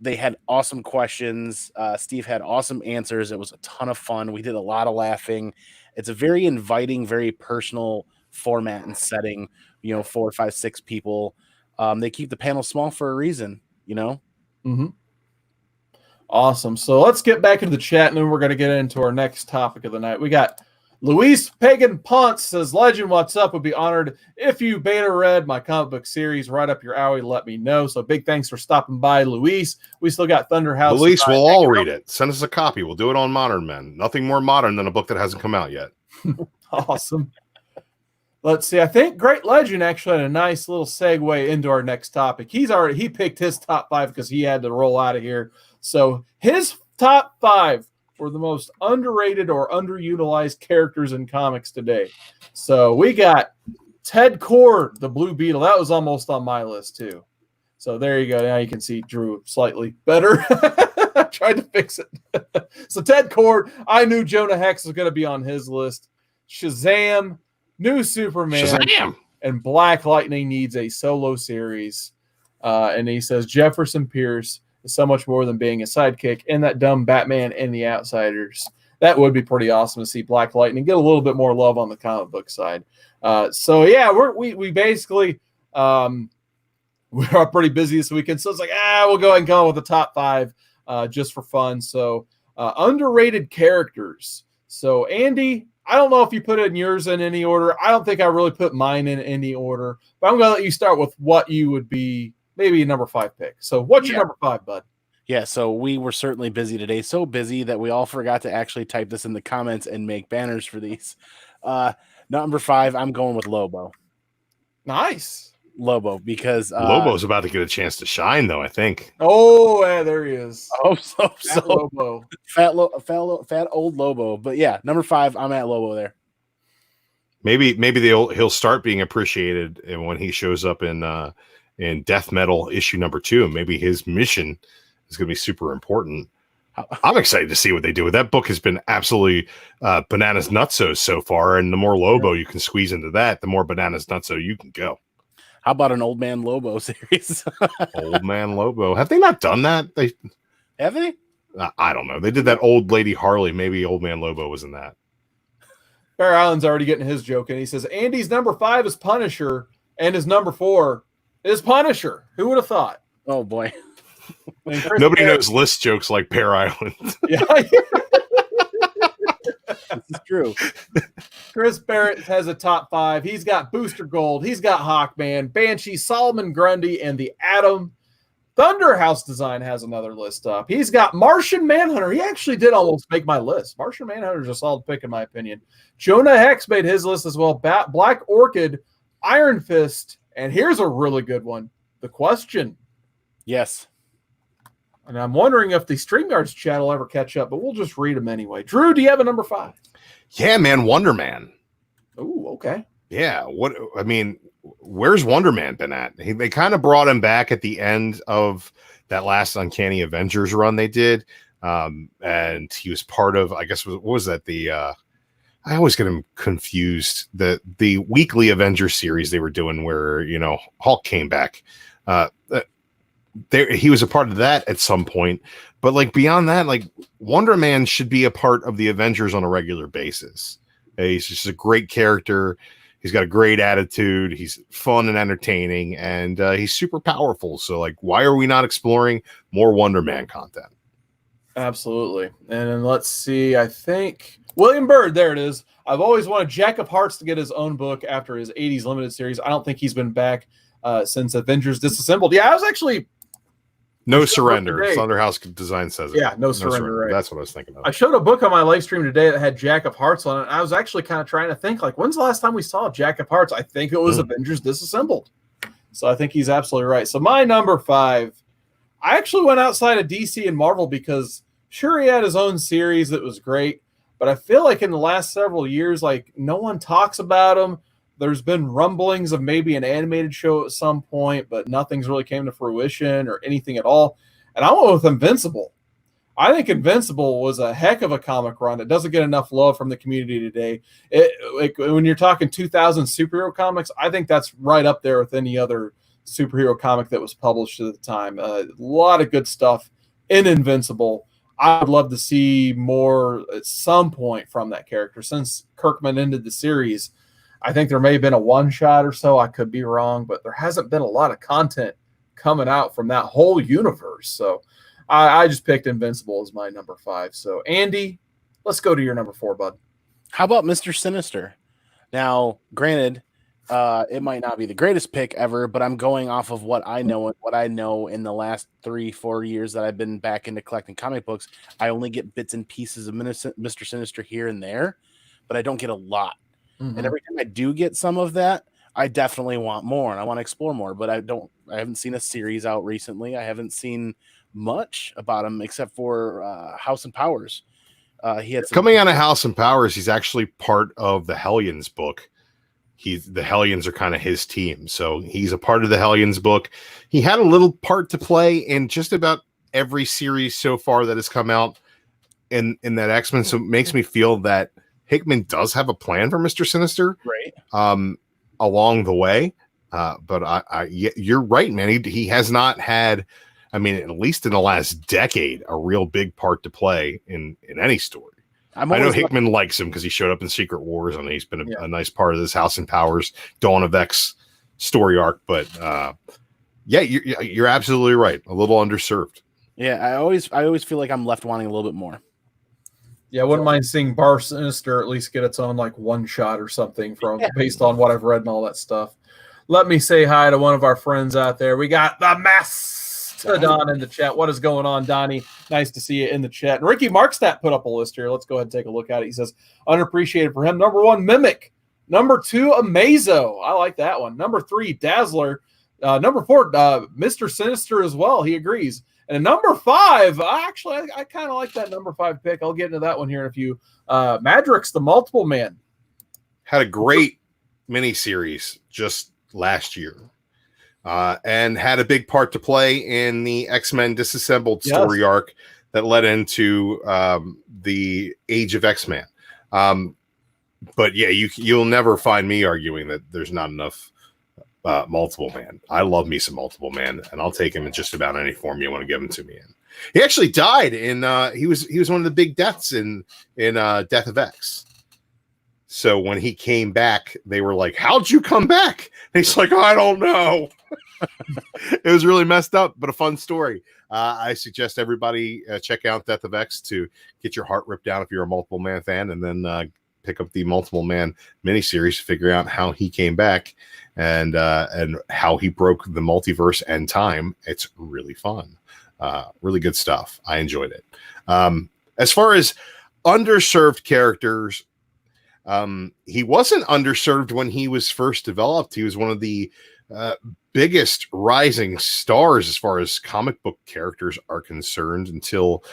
They had awesome questions. Steve had awesome answers. It was a ton of fun. We did a lot of laughing. It's a very inviting, very personal format and setting. 4, 5, 6 people. They keep the panel small for a reason. Mm-hmm. Awesome. So let's get back into the chat, and then we're going to get into our next topic of the night. We got Luis Pagan Ponce says, Legend, what's up? Would be honored if you beta read my comic book series right up your alley. Let me know. So big thanks for stopping by, Luis. We still got Thunder House. Luis, we'll all read it. Send us a copy. We'll do it on Modern Men. Nothing more modern than a book that hasn't come out yet. Awesome. Let's see. I think Great Legend actually had a nice little segue into our next topic. He picked his top 5 because he had to roll out of here. So his top 5 were the most underrated or underutilized characters in comics today. So we got Ted Cord, the Blue Beetle. That was almost on my list too. So there you go. Now you can see Drew slightly better. I tried to fix it. So Ted Cord, I knew Jonah Hex was going to be on his list. Shazam, New Superman, Shazam! And Black Lightning needs a solo series. And he says Jefferson Pierce is so much more than being a sidekick and that dumb Batman and the Outsiders. That would be pretty awesome to see Black Lightning get a little bit more love on the comic book side. So yeah, we basically we're pretty busy this weekend. So it's like, we'll go ahead and come up with the top 5 just for fun. So underrated characters. So Andy, I don't know if you put it in yours in any order. I don't think I really put mine in any order, but I'm going to let you start with what you would be maybe a number 5 pick. So what's your number 5, bud? Yeah, so we were certainly busy today. So busy that we all forgot to actually type this in the comments and make banners for these. Number 5, I'm going with Lobo. Nice. Lobo, because Lobo's about to get a chance to shine, though, I think. Oh, yeah, there he is. Oh, so Lobo. Fat old Lobo. But yeah, number 5, I'm at Lobo there. Maybe he'll start being appreciated when he shows up in Death Metal issue number 2. Maybe his mission is going to be super important. I'm excited to see what they do with that book. Has been absolutely bananas nutso so far, and the more Lobo you can squeeze into that, the more bananas nutso you can go. How about an Old Man Lobo series? Old Man Lobo. Have they not done that? Have they? I don't know. They did that Old Lady Harley. Maybe Old Man Lobo was in that. Bear Island's already getting his joke, and he says Andy's number 5 is Punisher, and his number 4 is Punisher. Who would have thought? Oh boy. Nobody knows list jokes like Bear Island. Yeah. This is true. Chris Barrett has a top 5. He's got Booster Gold. He's got Hawkman, Banshee, Solomon Grundy, and the Atom. Thunderhouse Design has another list up. He's got Martian Manhunter. He actually did almost make my list. Martian Manhunter is a solid pick in my opinion. Jonah Hex made his list as well. Black Orchid, Iron Fist, and here's a really good one. The Question. Yes. And I'm wondering if the StreamYards chat will ever catch up, but we'll just read them anyway. Drew, do you have a number 5? Yeah, man, Wonder Man. Oh, okay. Yeah, where's Wonder Man been at? They kind of brought him back at the end of that last Uncanny Avengers run they did, and he was part of, I guess, what was that? I always get him confused. The weekly Avengers series they were doing, where Hulk came back. He was a part of that at some point, but like beyond that, like Wonder Man should be a part of the Avengers on a regular basis. He's just a great character. He's got a great attitude. He's fun and entertaining, and he's super powerful. So like, why are we not exploring more Wonder Man content? Absolutely. And then let's see. I think William Byrd, there it is. I've always wanted Jack of Hearts to get his own book after his 80s limited series. I don't think he's been back since Avengers Disassembled. Yeah, I was actually No Surrender. Thunderhouse Design says it. Yeah, no surrender. Right. That's what I was thinking of. I showed a book on my live stream today that had Jack of Hearts on it. I was actually kind of trying to think, like, when's the last time we saw Jack of Hearts? I think it was Avengers Disassembled. So I think he's absolutely right. So my number 5, I actually went outside of DC and Marvel because sure, he had his own series that was great, but I feel like in the last several years, like, no one talks about him. There's been rumblings of maybe an animated show at some point, but nothing's really came to fruition or anything at all. And I went with Invincible. I think Invincible was a heck of a comic run. It doesn't get enough love from the community today. When you're talking 2000 superhero comics, I think that's right up there with any other superhero comic that was published at the time. A lot of good stuff in Invincible. I would love to see more at some point from that character. Since Kirkman ended the series, I think there may have been a one-shot or so. I could be wrong, but there hasn't been a lot of content coming out from that whole universe. So I just picked Invincible as my number 5. So Andy, let's go to your number 4, bud. How about Mr. Sinister? Now, granted, it might not be the greatest pick ever, but I'm going off of what I know in the last 3-4 years that I've been back into collecting comic books. I only get bits and pieces of Mr. Sinister here and there, but I don't get a lot. Mm-hmm. And every time I do get some of that, I definitely want more and I want to explore more, but I haven't seen a series out recently. I haven't seen much about him except for House and Powers. He had coming out of House and Powers. He's actually part of the Hellions book. The Hellions are kind of his team, so he's a part of the Hellions book. He had a little part to play in just about every series so far that has come out in that X-Men. So it makes me feel that Hickman does have a plan for Mr. Sinister, right? Along the way. But you're right, man. He has not had, I mean, at least in the last decade, a real big part to play in any story. I know Hickman likes him because he showed up in Secret Wars and he's been a nice part of this House and Powers Dawn of X story arc. But you're absolutely right. A little underserved. Yeah, I always feel like I'm left wanting a little bit more. Yeah, I wouldn't mind seeing Bar Sinister at least get its own like one shot or something based on what I've read and all that stuff. Let me say hi to one of our friends out there. We got the Mastodon in the chat. What is going on, Donnie? Nice to see you in the chat. And Ricky Markstadt put up a list here. Let's go ahead and take a look at it. He says, unappreciated for him. Number 1, Mimic. Number 2, Amazo. I like that one. Number 3, Dazzler. Number 4, Mr. Sinister as well. He agrees. And number 5, I kind of like that number 5 pick. I'll get into that one here in a few. Madrix, the Multiple Man. Had a great miniseries just last year. And had a big part to play in the X-Men Disassembled story arc that led into the Age of X-Men. But yeah, you'll never find me arguing that there's not enough Multiple Man. I love me some Multiple Man, and I'll take him in just about any form you want to give him to me in. He actually died in he was one of the big deaths in Death of X. So when he came back, they were like, "How'd you come back?" And he's like, "I don't know." It was really messed up, but a fun story. I suggest everybody check out Death of X to get your heart ripped out if you're a Multiple Man fan, and then pick up the Multiple Man miniseries to figure out how he came back and how he broke the multiverse and time. It's really fun. Really good stuff. I enjoyed it. As far as underserved characters, he wasn't underserved when he was first developed. He was one of the biggest rising stars as far as comic book characters are concerned until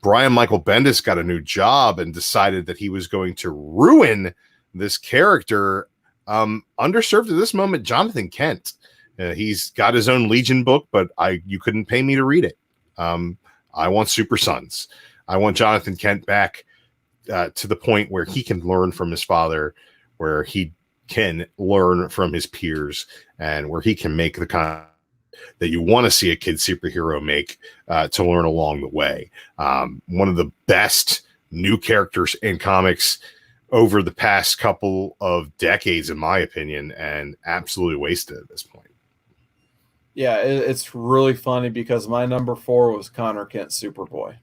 Brian Michael Bendis got a new job and decided that he was going to ruin this character. Underserved at this moment, Jonathan Kent. He's got his own Legion book, but you couldn't pay me to read it. I want Super Sons. I want Jonathan Kent back to the point where he can learn from his father, where he can learn from his peers, and where he can make the kind that you want to see a kid superhero make to learn along the way. One of the best new characters in comics over the past couple of decades, in my opinion, and absolutely wasted at this point. Yeah, it's really funny because my number 4 was Connor Kent Superboy.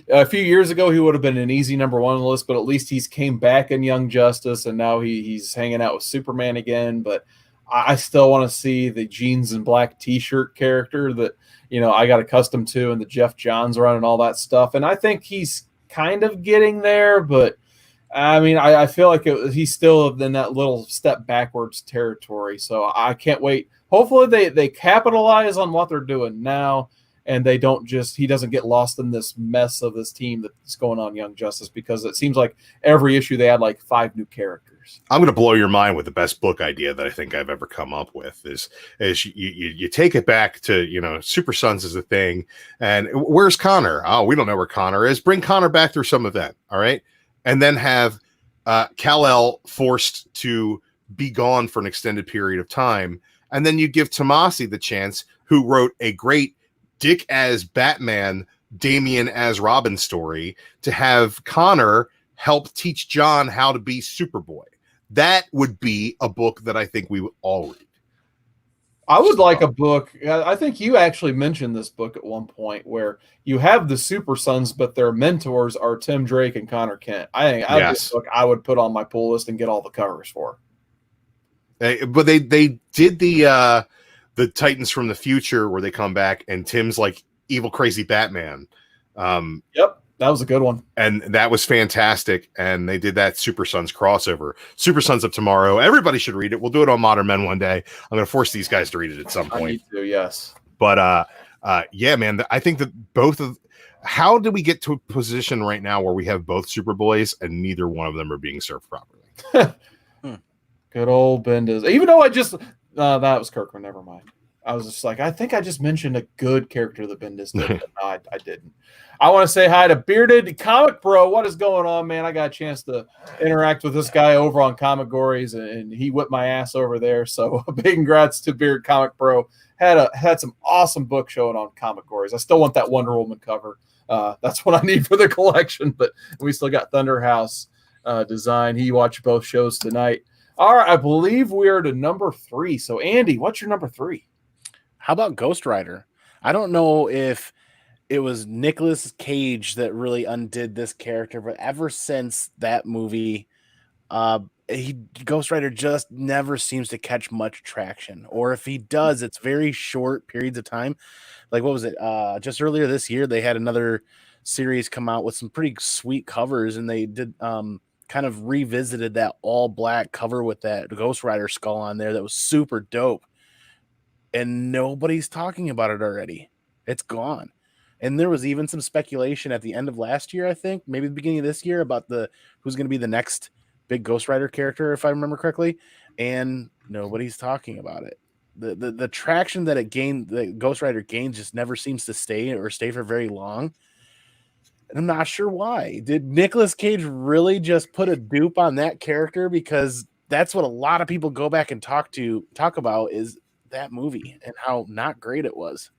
A few years ago, he would have been an easy number 1 on the list, but at least he's came back in Young Justice, and now he's hanging out with Superman again. But I still want to see the jeans and black T-shirt character that I got accustomed to, and the Jeff Johns run and all that stuff. And I think he's kind of getting there, but I mean, I feel like he's still in that little step backwards territory. So I can't wait. Hopefully they capitalize on what they're doing now, and he doesn't get lost in this mess of this team that's going on Young Justice, because it seems like every issue they had like 5 new characters. I'm going to blow your mind with the best book idea that I think I've ever come up with is you take it back to, Super Sons is a thing. And where's Connor? Oh, we don't know where Connor is. Bring Connor back through some event. All right. And then have Kal-El forced to be gone for an extended period of time and then you give Tomasi the chance, who wrote a great Dick as Batman, Damian as Robin story, to have Connor help teach John how to be Superboy. That would be a book that I think we would all read. I would like a book. I think you actually mentioned this book at one point where you have the Super Sons, but their mentors are Tim Drake and Connor Kent. I think that's a book I would put on my pull list and get all the covers for. But they did the Titans from the Future where they come back and Tim's like evil, crazy Batman. Yep. That was a good one. And that was fantastic. And they did that Super Sons crossover. Super Sons of Tomorrow. Everybody should read it. We'll do it on Modern Men one day. I'm going to force these guys to read it at some point. I need to, yes. But yeah, man, I think that how did we get to a position right now where we have both Superboys and neither one of them are being served properly? Good old Bendis. Even though that was Kirkman, never mind. I was just like, I think I just mentioned a good character that Bendis did. But no, I didn't. I want to say hi to Bearded Comic Bro. What is going on, man? I got a chance to interact with this guy over on Comic and he whipped my ass over there. So big congrats to Bearded Comic Bro. Had some awesome book showing on Comic. I still want that Wonder Woman cover. That's what I need for the collection. But we still got Thunderhouse design. He watched both shows tonight. All right, I believe we are to number 3. So Andy, what's your number 3? How about Ghost Rider? I don't know if it was Nicolas Cage that really undid this character, but ever since that movie, Ghost Rider just never seems to catch much traction. Or if he does, it's very short periods of time. Like, what was it? Just earlier this year, they had another series come out with some pretty sweet covers, and they did kind of revisited that all black cover with that Ghost Rider skull on there that was super dope. And nobody's talking about it already. It's gone. And there was even some speculation at the end of last year, I think, maybe the beginning of this year, about who's going to be the next big Ghost Rider character, if I remember correctly. And nobody's talking about it. The traction that Ghost Rider gains just never seems to stay for very long. And I'm not sure why. Did Nicolas Cage really just put a dupe on that character? Because that's what a lot of people go back and talk about is that movie and how not great it was.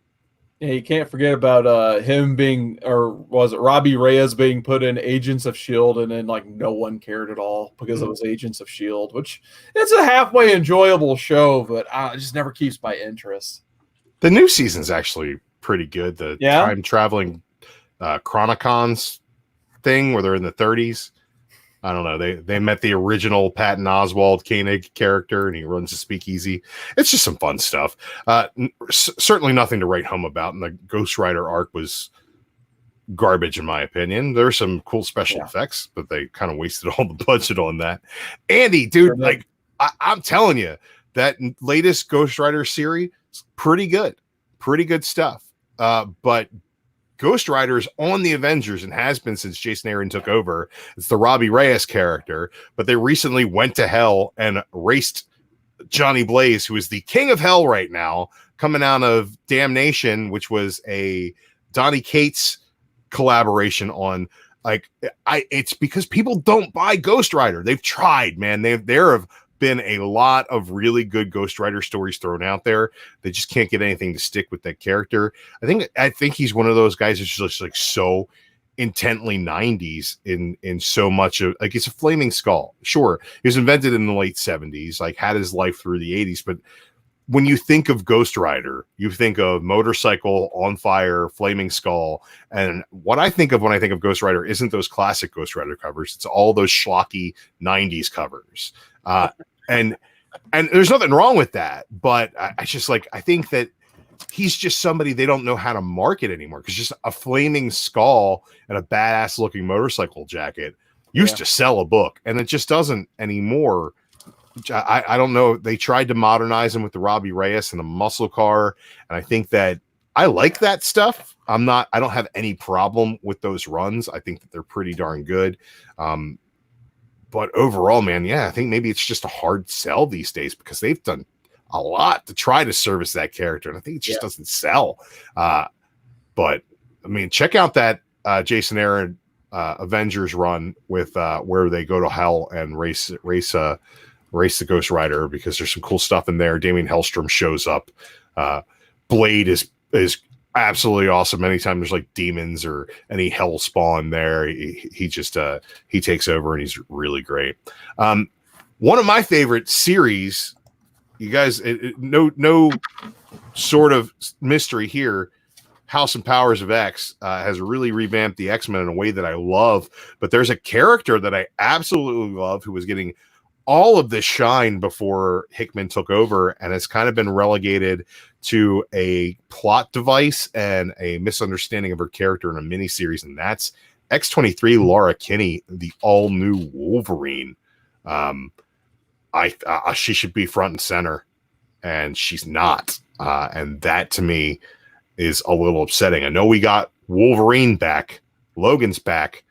Yeah, you can't forget about him being, or was it Robbie Reyes being put in Agents of S.H.I.E.L.D. and then like no one cared at all because it was Agents of S.H.I.E.L.D., which it's a halfway enjoyable show, but it just never keeps my interest. The new season's actually pretty good. The time traveling Chronicons thing where they're in the 30s. I don't know. They met the original Patton Oswalt Koenig character, and he runs a speakeasy. It's just some fun stuff. Certainly nothing to write home about. And the Ghost Rider arc was garbage, in my opinion. There were some cool special effects, but they kind of wasted all the budget on that. Andy, dude, like I'm telling you, that latest Ghost Rider series is pretty good stuff. But Ghost Rider is on the Avengers and has been since Jason Aaron took over. It's the Robbie Reyes character, but they recently went to hell and raced Johnny Blaze, who is the king of hell right now, coming out of Damnation, which was a Donny Cates collaboration on it's because people don't buy Ghost Rider. They've tried, man. There have been a lot of really good Ghost Rider stories thrown out there. They just can't get anything to stick with that character. I think he's one of those guys that's just like so intently 90s in so much of, like, it's a flaming skull. Sure, he was invented in the late 70s, like had his life through the 80s, but when you think of Ghost Rider, you think of motorcycle on fire, flaming skull. And what I think of when I think of Ghost Rider isn't those classic Ghost Rider covers. It's all those schlocky 90s covers. And there's nothing wrong with that, but I just I think that he's just somebody they don't know how to market anymore, because just a flaming skull and a badass looking motorcycle jacket used to sell a book, and it just doesn't anymore. I don't know. They tried to modernize him with the Robbie Reyes and the muscle car, and I think that I like that stuff. I don't have any problem with those runs. I think that they're pretty darn good. But overall, man, I think maybe it's just a hard sell these days because they've done a lot to try to service that character, and I think it just doesn't sell. But I mean, check out that Jason Aaron Avengers run with where they go to hell and race Race the Ghost Rider, because there's some cool stuff in there. Damien Hellstrom shows up. Blade is absolutely awesome. Anytime there's like demons or any hell spawn there, he just he takes over, and he's really great. One of my favorite series, you guys, no sort of mystery here. House and Powers of X has really revamped the X-Men in a way that I love, but there's a character that I absolutely love who was getting all of this shine before Hickman took over, and it's kind of been relegated to a plot device and a misunderstanding of her character in a miniseries, and that's X-23 Laura Kinney, the all-new Wolverine. She should be front and center, and she's not, and that to me is a little upsetting. I know we got Wolverine back, Logan's back,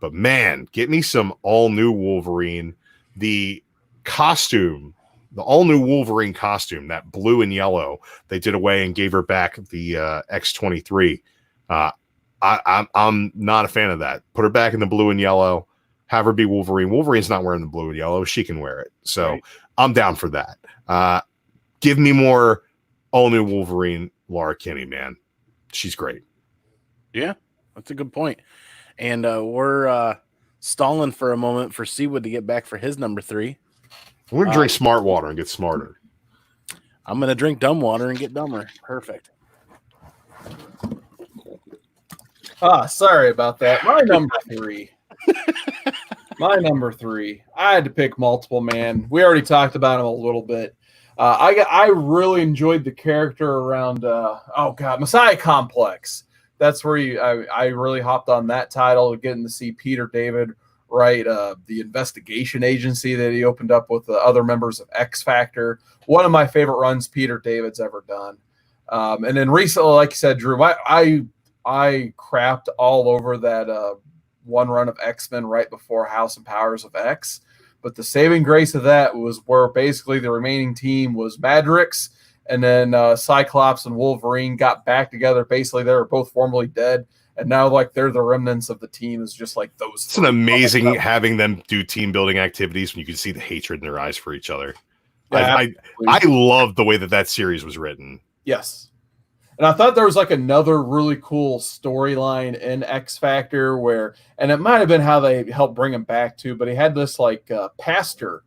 but man, get me some all-new Wolverine. The costume, the all-new Wolverine costume, that blue and yellow, they did away and gave her back the X-23. I'm not a fan of that. Put her back in the blue and yellow, have her be Wolverine. Wolverine's not wearing the blue and yellow. She can wear it. So right. I'm down for that. Give me more all-new Wolverine Laura Kinney, man. She's great. Yeah, that's a good point. And we're stalling for a moment for Seawood to get back for his number 3. I'm going to drink smart water and get smarter. I'm going to drink dumb water and get dumber. Perfect. Sorry about that. My number 3. My number 3. I had to pick Multiple Man. We already talked about him a little bit. I really enjoyed the character around Messiah Complex. That's where I really hopped on that title, getting to see Peter David write the investigation agency that he opened up with the other members of X Factor. One of my favorite runs Peter David's ever done. And then recently, like you said, Drew, I crapped all over that one run of X-Men right before House and Powers of X. But the saving grace of that was where basically the remaining team was Madrix, and then Cyclops and Wolverine got back together. Basically, they were both formerly dead, and now like they're the remnants of the team. Is just like those. It's an amazing having them do team building activities when you can see the hatred in their eyes for each other. Yeah, I love the way that series was written. Yes. And I thought there was like another really cool storyline in X Factor and it might have been how they helped bring him back too, but he had this like pastor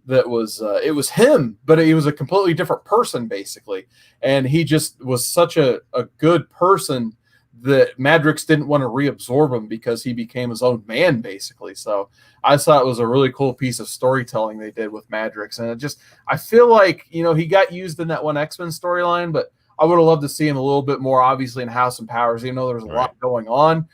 that was, it was him, but he was a completely different person basically. And he just was such a good person that Madrix didn't want to reabsorb him because he became his own man basically. So I thought it was a really cool piece of storytelling they did with Madrix. And I feel like, he got used in that one X-Men storyline, but I would have loved to see him a little bit more, obviously, in House and Powers, even though there's a lot going on.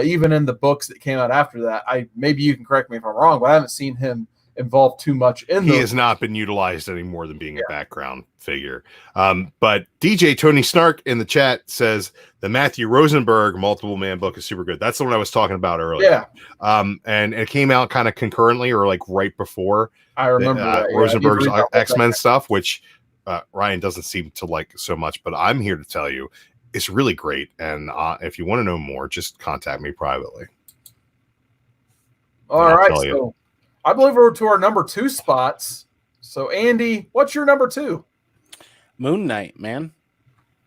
Even in the books that came out after that, maybe you can correct me if I'm wrong, but I haven't seen him involved too much in He has not been utilized any more than being a background figure. But DJ Tony Snark in the chat says the Matthew Rosenberg Multiple Man book is super good. That's the one I was talking about earlier. Yeah. And it came out kind of concurrently or like right before I remember Rosenberg's X-Men stuff, which Ryan doesn't seem to like so much, but I'm here to tell you it's really great. And if you want to know more, just contact me privately. All right. So I believe we're to our number 2 spots. So Andy, what's your number 2? Moon Knight, man.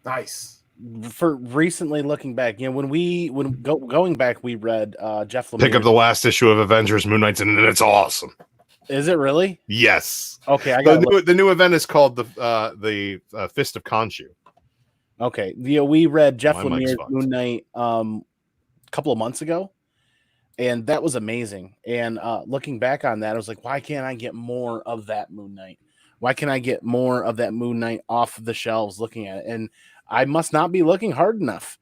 Nice. For recently looking back, going back, we read Jeff Lemire. Pick up the last issue of Avengers Moon Knight's, and it's awesome. Is it really? Yes. Okay, the new event is called the Fist of Khonshu. Okay, we read Jeff Lemire's Moon Knight a couple of months ago, and that was amazing. And looking back on that, I was like, why can't I get more of that Moon Knight? Why can't I get more of that Moon Knight off the shelves? Looking at it, and I must not be looking hard enough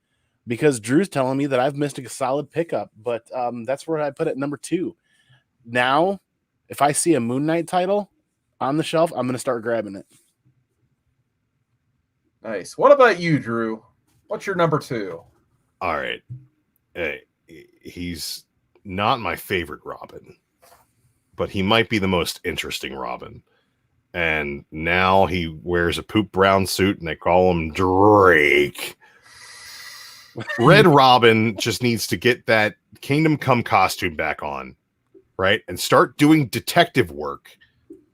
because Drew's telling me that I've missed a solid pickup. But that's where I put it number 2. Now, if I see a Moon Knight title on the shelf, I'm going to start grabbing it. Nice. What about you, Drew? What's your number 2? All right. Hey, he's not my favorite Robin, but he might be the most interesting Robin. And now he wears a poop brown suit and they call him Drake. Red Robin just needs to get that Kingdom Come costume back on. Right, and start doing detective work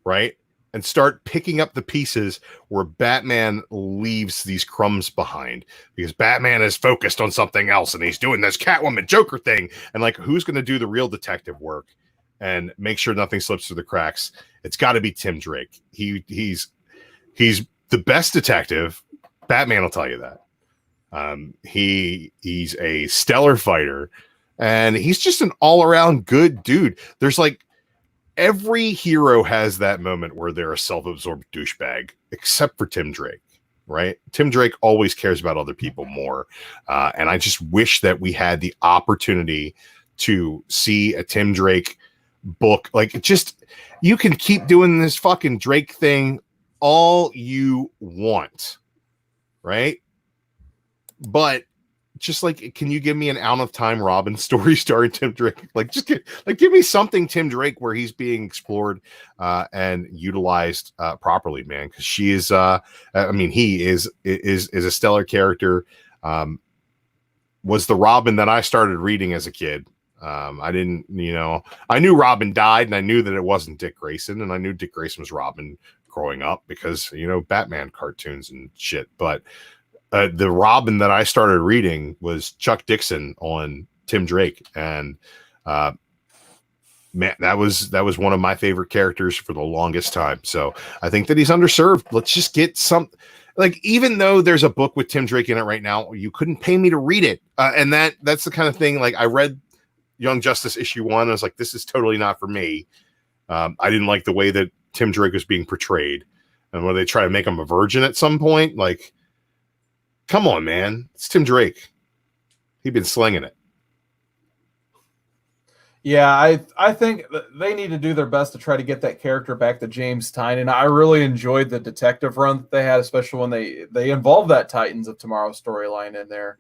right? And start picking up the pieces where Batman leaves these crumbs behind, because Batman is focused on something else and he's doing this Catwoman Joker thing. And like, who's going to do the real detective work and make sure nothing slips through the cracks? It's got to be Tim Drake. He's the best detective. Batman will tell you that. He's a stellar fighter, and he's just an all-around good dude. There's like, every hero has that moment where they're a self-absorbed douchebag, except for Tim Drake, right? Tim Drake always cares about other people more. And I just wish that we had the opportunity to see a Tim Drake book. Like, just, you can keep doing this fucking Drake thing all you want, right? But just like, can you give me an Out of Time Robin story starring Tim Drake? Like, just give me something Tim Drake where he's being explored and utilized properly, man. Because she is, he is a stellar character. Was the Robin that I started reading as a kid. I didn't, I knew Robin died, and I knew that it wasn't Dick Grayson, and I knew Dick Grayson was Robin growing up because Batman cartoons and shit, but. The Robin that I started reading was Chuck Dixon on Tim Drake, and man, that was one of my favorite characters for the longest time. So I think that he's underserved. Let's just get some, like, even though there's a book with Tim Drake in it right now, you couldn't pay me to read it, and that's the kind of thing. Like, I read Young Justice issue 1, I was like, this is totally not for me. I didn't like the way that Tim Drake was being portrayed, and when they try to make him a virgin at some point, like. Come on, man. It's Tim Drake. He'd been slinging it. Yeah, I think they need to do their best to try to get that character back to James Tynion. I really enjoyed the detective run that they had, especially when they involved that Titans of Tomorrow storyline in there.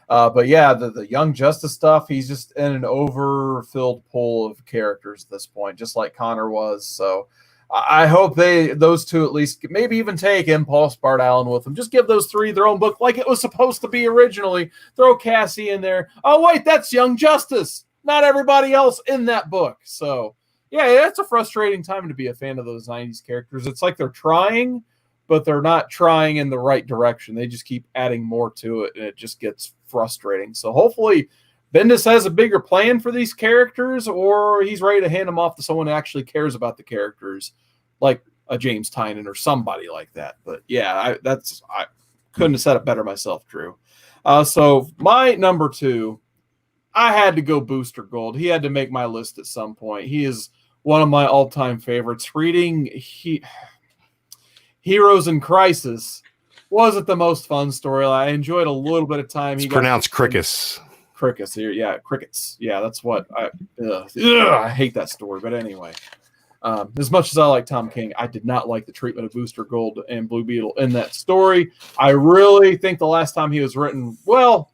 But yeah, the Young Justice stuff, he's just in an overfilled pool of characters at this point, just like Connor was. So I hope those two at least maybe even take Impulse, Bart Allen with them. Just give those three their own book like it was supposed to be originally. Throw Cassie in there. Oh, wait, that's Young Justice. Not everybody else in that book. So, yeah, that's a frustrating time to be a fan of those 90s characters. It's like they're trying, but they're not trying in the right direction. They just keep adding more to it, and it just gets frustrating. So hopefully Bendis has a bigger plan for these characters, or he's ready to hand them off to someone who actually cares about the characters, like a James Tynion or somebody like that. But yeah, I couldn't have said it better myself, Drew. So my number 2, I had to go Booster Gold. He had to make my list at some point. He is one of my all-time favorites. Reading Heroes in Crisis wasn't the most fun story. I enjoyed a little bit of time. It's pronounced Cricus. Crickets here, yeah, crickets. Yeah, that's what I hate that story. But anyway, as much as I like Tom King, I did not like the treatment of Booster Gold and Blue Beetle in that story. I really think the last time he was written the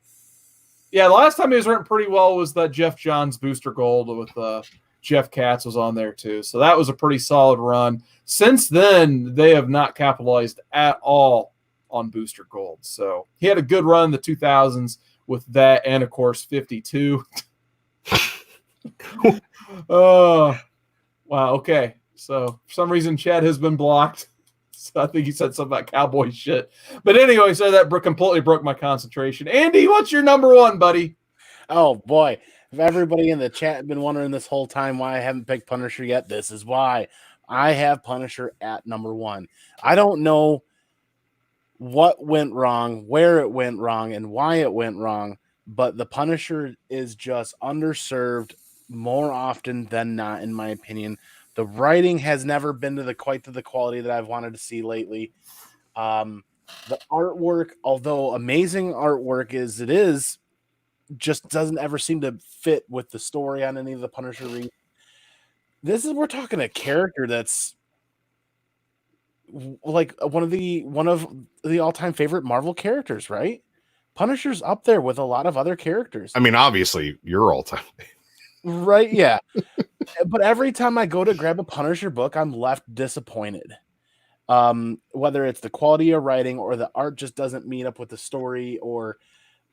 last time he was written pretty well was that Jeff Johns Booster Gold with Jeff Katz was on there too. So that was a pretty solid run. Since then, they have not capitalized at all on Booster Gold. So he had a good run in the 2000s. With that, and of course, 52. Oh, wow. Okay. So for some reason, Chad has been blocked. So I think he said something about cowboy shit. But anyway, so that completely broke my concentration. Andy, what's your number 1, buddy? Oh, boy. If everybody in the chat had been wondering this whole time why I haven't picked Punisher yet, this is why. I have Punisher at number 1. I don't know what went wrong, where it went wrong, and why it went wrong, but the Punisher is just underserved more often than not, in my opinion. The writing has never been to the quality that I've wanted to see lately. The artwork, although amazing artwork as it is, just doesn't ever seem to fit with the story on any of the Punisher reads. We're talking a character that's like one of the all-time favorite Marvel characters, right? Punisher's up there with a lot of other characters. I mean, obviously, you're all-time. Right, yeah. But every time I go to grab a Punisher book, I'm left disappointed. Whether it's the quality of writing or the art just doesn't meet up with the story, or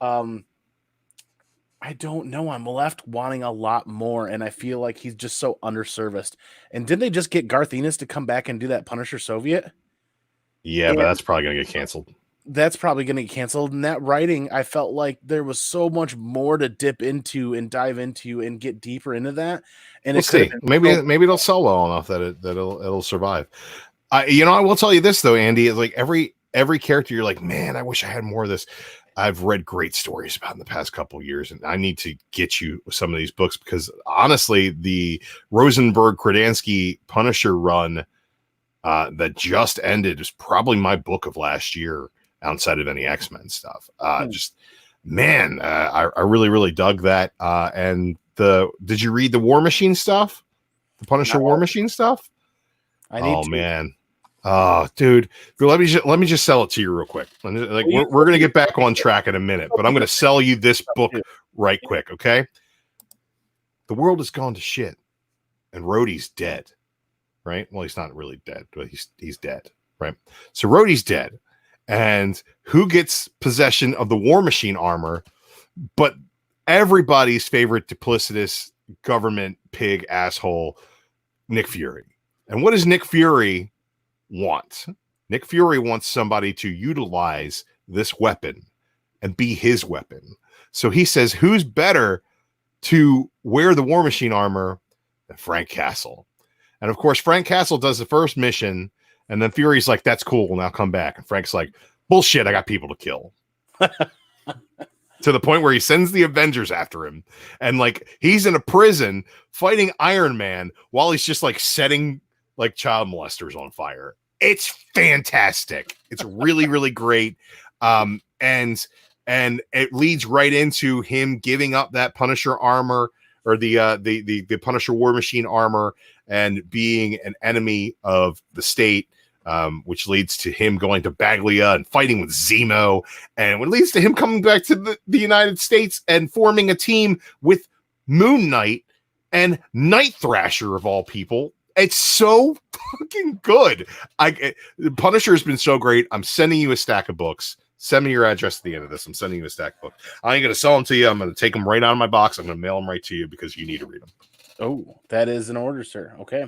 I I don't know. I'm left wanting a lot more, and I feel like he's just so underserviced. And didn't they just get Garth Ennis to come back and do that Punisher Soviet? Yeah, but that's probably going to get canceled. That's probably going to get canceled. And that writing, I felt like there was so much more to dip into and dive into and get deeper into that. And we'll see. Maybe it'll sell well enough that it'll survive. I will tell you this though, Andy. Is like every character, you're like, man, I wish I had more of this. I've read great stories about in the past couple of years, and I need to get you some of these books because honestly, the Rosenberg Kradansky Punisher run that just ended is probably my book of last year outside of any X-Men stuff. Just man, I really, really dug that. And did you read the War Machine stuff? The Punisher War Machine stuff? I need to. Man. Oh, dude, let me just sell it to you real quick. Like we're gonna get back on track in a minute, but I'm gonna sell you this book right quick, okay? The world has gone to shit, and Rhodey's dead, right? Well, he's not really dead, but he's dead, right? So Rhodey's dead, and who gets possession of the War Machine armor? But everybody's favorite duplicitous government pig asshole, Nick Fury. And what does Nick Fury want? Nick Fury wants somebody to utilize this weapon and be his weapon. So he says, who's better to wear the War Machine armor than Frank Castle? And of course, Frank Castle does the first mission, and then Fury's like, that's cool, now come back. And Frank's like, bullshit, I got people to kill. To the point where he sends the Avengers after him. And like, he's in a prison fighting Iron Man while he's just like setting like child molesters on fire. It's fantastic. It's really, really great. And it leads right into him giving up that Punisher armor or the Punisher War Machine armor and being an enemy of the state, which leads to him going to Baglia and fighting with Zemo, and it leads to him coming back to the United States and forming a team with Moon Knight and Night Thrasher of all people. It's so fucking good. Punisher has been so great. I'm sending you a stack of books. Send me your address at the end of this. I'm sending you a stack of books. I ain't going to sell them to you. I'm going to take them right out of my box. I'm going to mail them right to you because you need to read them. Oh, that is an order, sir. Okay.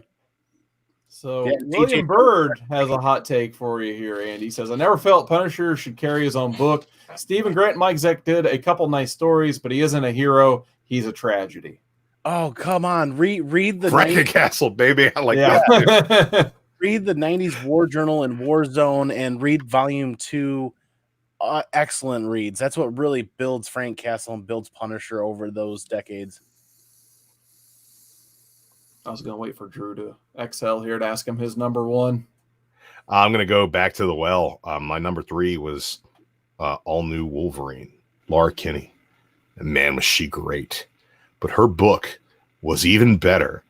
So William Bird has a hot take for you here, Andy. He says, I never felt Punisher should carry his own book. Stephen Grant and Mike Zeck did a couple nice stories, but he isn't a hero. He's a tragedy. Oh, come on. Read the Frank Castle, baby. I like that. Read the 90s War Journal and War Zone and read Volume 2. Excellent reads. That's what really builds Frank Castle and builds Punisher over those decades. I was going to wait for Drew to exhale here to ask him his number one. I'm going to go back to the well. My number 3 was All New Wolverine, Laura Kinney. And man, was she great. But her book was even better.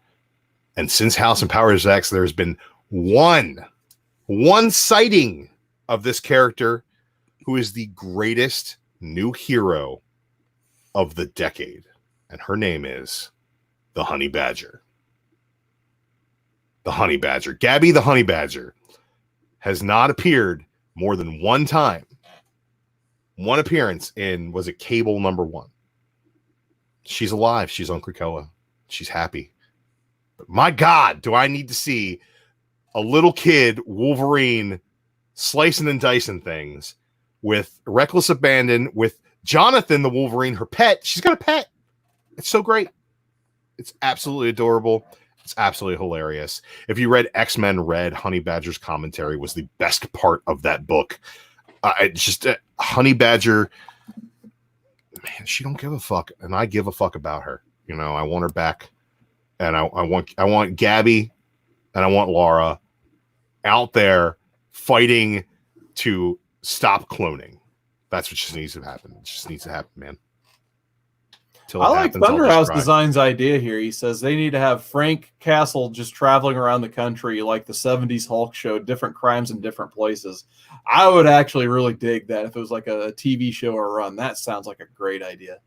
And since House and Powers X, there's been one sighting of this character who is the greatest new hero of the decade. And her name is the Honey Badger. The Honey Badger. Gabby the Honey Badger has not appeared more than one time. One appearance in, was it Cable number 1? She's alive. She's on Krakoa. She's happy. But my God, do I need to see a little kid Wolverine slicing and dicing things with reckless abandon with Jonathan the Wolverine, her pet. She's got a pet. It's so great. It's absolutely adorable. It's absolutely hilarious. If you read X-Men Red, Honey Badger's commentary was the best part of that book. It's just Honey Badger. Man, she don't give a fuck, and I give a fuck about her. You know, I want her back, and I want Gabby, and I want Laura out there fighting to stop cloning. That's what just needs to happen. It just needs to happen, man. I like Thunderhouse Design's idea here. He says they need to have Frank Castle just traveling around the country like the 70s Hulk show, different crimes in different places. I would actually really dig that if it was like a TV show or run. That sounds like a great idea.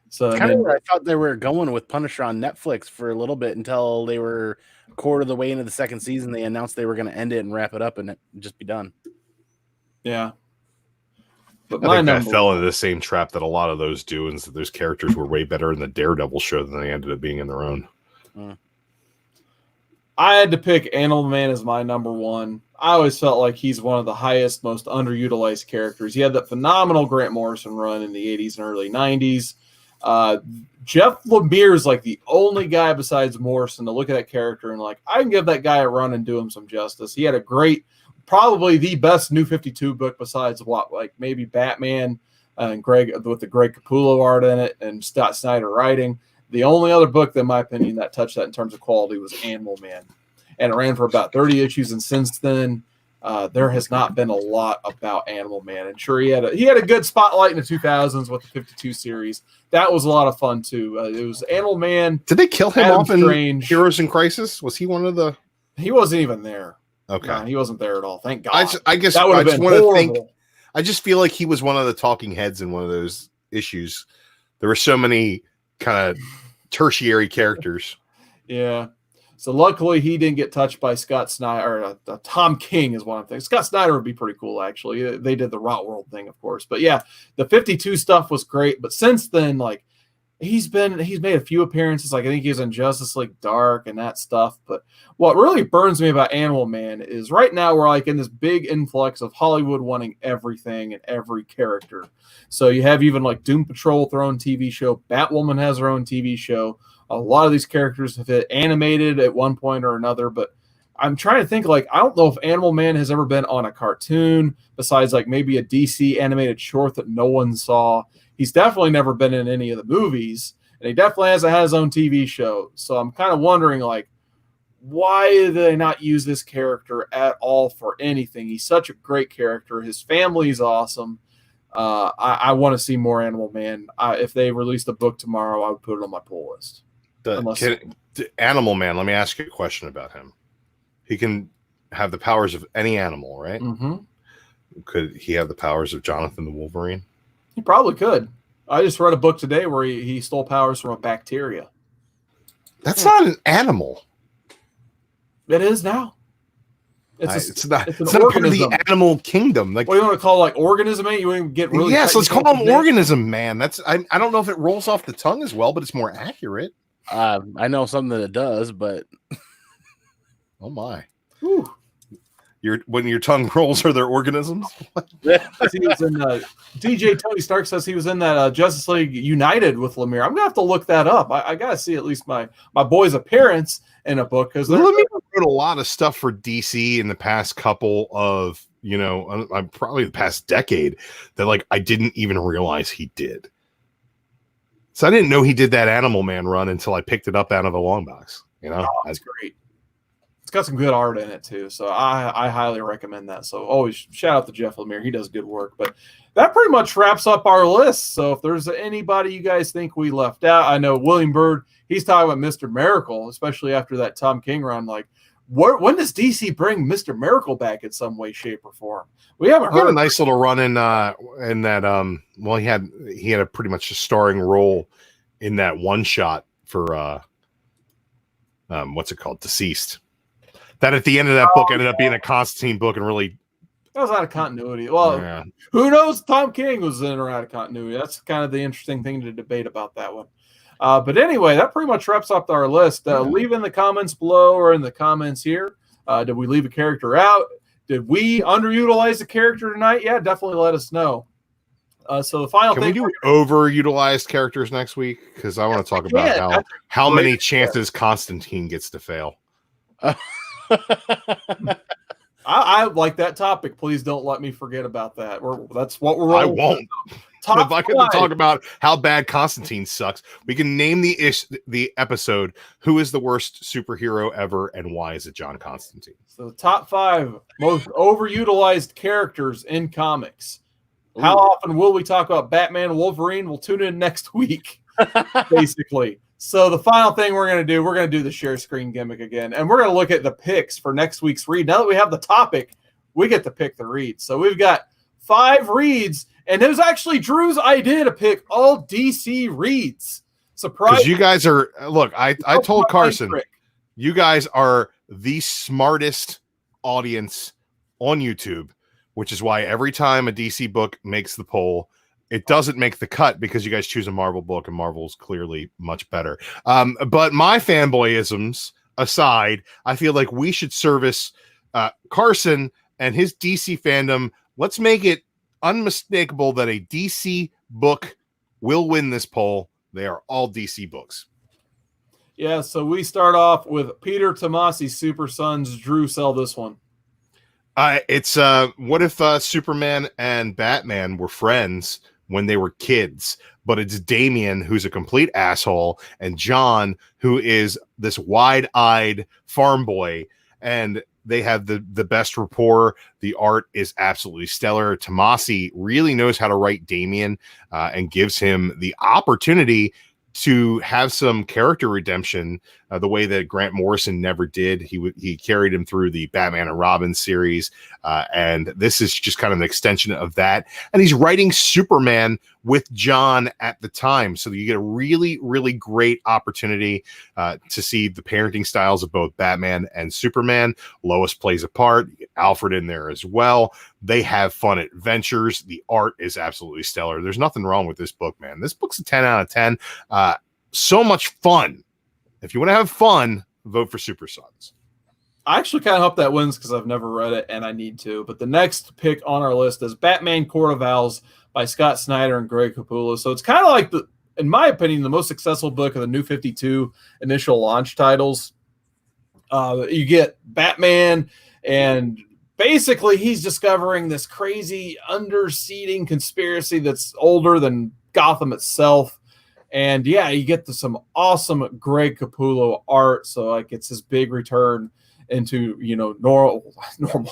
So kind of where I thought they were going with Punisher on Netflix for a little bit until they were a quarter of the way into the second season. They announced they were going to end it and wrap it up and it just be done. Yeah. But I my think that number fell into the same trap that a lot of those do, and those characters were way better in the Daredevil show than they ended up being in their own. I had to pick Animal Man as my number one. I always felt like he's one of the highest, most underutilized characters. He had that phenomenal Grant Morrison run in the 80s and early 90s. Jeff Lemire is like the only guy besides Morrison to look at that character and like, I can give that guy a run and do him some justice. He had a great, probably the best New 52 book besides what, like maybe Batman and Greg with the Greg Capullo art in it and Scott Snyder writing. The only other book, in my opinion, that touched that in terms of quality was Animal Man. And it ran for about 30 issues. And since then, there has not been a lot about Animal Man. And sure, he had a good spotlight in the 2000s with the 52 series. That was a lot of fun, too. It was Animal Man. Did they kill him Adam off in Strange. Heroes in Crisis? Was he one of the... He wasn't even there. Okay. No, he wasn't there at all. Thank God. I guess that would have been horrible. I just feel like he was one of the talking heads in one of those issues. There were so many kind of tertiary characters. Yeah. So luckily he didn't get touched by Scott Snyder or Tom King is one of the things. Scott Snyder would be pretty cool, actually. They did the Rot World thing, of course. But yeah, the 52 stuff was great. But since then, like he's made a few appearances. Like I think he was in Justice League Dark and that stuff. But what really burns me about Animal Man is right now we're like in this big influx of Hollywood wanting everything and every character. So you have even like Doom Patrol with their own TV show. Batwoman has her own TV show. A lot of these characters have been animated at one point or another, but I'm trying to think, like, I don't know if Animal Man has ever been on a cartoon besides like maybe a DC animated short that no one saw. He's definitely never been in any of the movies, and he definitely hasn't had his own TV show. So I'm kind of wondering, like, why do they not use this character at all for anything? He's such a great character. His family's awesome. I want to see more Animal Man. If they released a book tomorrow, I would put it on my pull list. Animal Man, let me ask you a question about him. He can have the powers of any animal, right? Mm-hmm. Could he have the powers of Jonathan the Wolverine? He probably could. I just read a book today where he stole powers from a bacteria. That's not an animal. It is now. It's not an part of the organism. animal kingdom. Like, what do you want to call like organism? Mate? You want to get really yes, let's call technical him organism man. That's I don't know if it rolls off the tongue as well, but it's more accurate. I know something that it does, but oh my. Whew. When your tongue rolls, are there organisms? He was in, DJ Tony Stark says he was in that Justice League United with Lemire. I'm gonna have to look that up. I gotta see at least my boy's appearance in a book because Lemire wrote a lot of stuff for DC in the past couple of probably the past decade that like I didn't even realize he did. So I didn't know he did that Animal Man run until I picked it up out of a long box. That's great. It's got some good art in it too, so I highly recommend that. So always shout out to Jeff Lemire; he does good work. But that pretty much wraps up our list. So if there's anybody you guys think we left out, I know William Bird, he's talking about Mr. Miracle, especially after that Tom King run. Like, when does DC bring Mr. Miracle back in some way, shape, or form? We haven't heard a nice little run in that. Well, he had a pretty much a starring role in that one shot for what's it called, Deceased. That at the end of that book ended up being a Constantine book and really that was out of continuity. Well, yeah. Who knows? Tom King was in or out of continuity. That's kind of the interesting thing to debate about that one. But anyway, that pretty much wraps up our list. Leave in the comments below or in the comments here. Did we leave a character out? Did we underutilize the character tonight? Yeah, definitely let us know. So the final thing. Can we do overutilized characters next week? Because I want to talk about how many chances Constantine gets to fail. I like that topic. Please don't let me forget about that. That's what we're. I won't. If I can talk about how bad Constantine sucks, we can name the episode "Who is the worst superhero ever and why is it John Constantine?" So the top 5 most overutilized characters in comics. Ooh. How often will we talk about Batman and Wolverine? We'll tune in next week, basically. So the final thing we're going to do the share screen gimmick again. And we're going to look at the picks for next week's read. Now that we have the topic, we get to pick the reads. So we've got 5 reads. And it was actually Drew's idea to pick all DC reads. Surprise. Because you guys are, look, I told Carson, you guys are the smartest audience on YouTube which is why every time a DC book makes the poll, it doesn't make the cut because you guys choose a Marvel book, and Marvel's clearly much better. But my fanboyisms aside, I feel like we should service Carson and his DC fandom. Let's make it unmistakable that a DC book will win this poll. They are all DC books. Yeah, so we start off with Peter Tomasi's Super Sons. Drew, sell this one. It's what if Superman and Batman were friends when they were kids, but it's Damian who's a complete asshole and John who is this wide-eyed farm boy, and they have the best rapport. The art is absolutely stellar. Tomasi really knows how to write Damian and gives him the opportunity to have some character redemption the way that Grant Morrison never did. He carried him through the Batman and Robin series, and this is just kind of an extension of that. And he's writing Superman with John at the time, so you get a really, really great opportunity to see the parenting styles of both Batman and Superman. Lois plays a part. You get Alfred in there as well. They have fun adventures. The art is absolutely stellar. There's nothing wrong with this book, man. This book's a 10 out of 10. So much fun. If you want to have fun, vote for Super Sons. I actually kind of hope that wins because I've never read it and I need to. But the next pick on our list is Batman Court of Owls by Scott Snyder and Greg Capullo. So it's kind of like, in my opinion, the most successful book of the New 52 initial launch titles. You get Batman, and basically he's discovering this crazy underseating conspiracy that's older than Gotham itself. And yeah, you get some awesome Greg Capullo art. So like it's his big return into, normal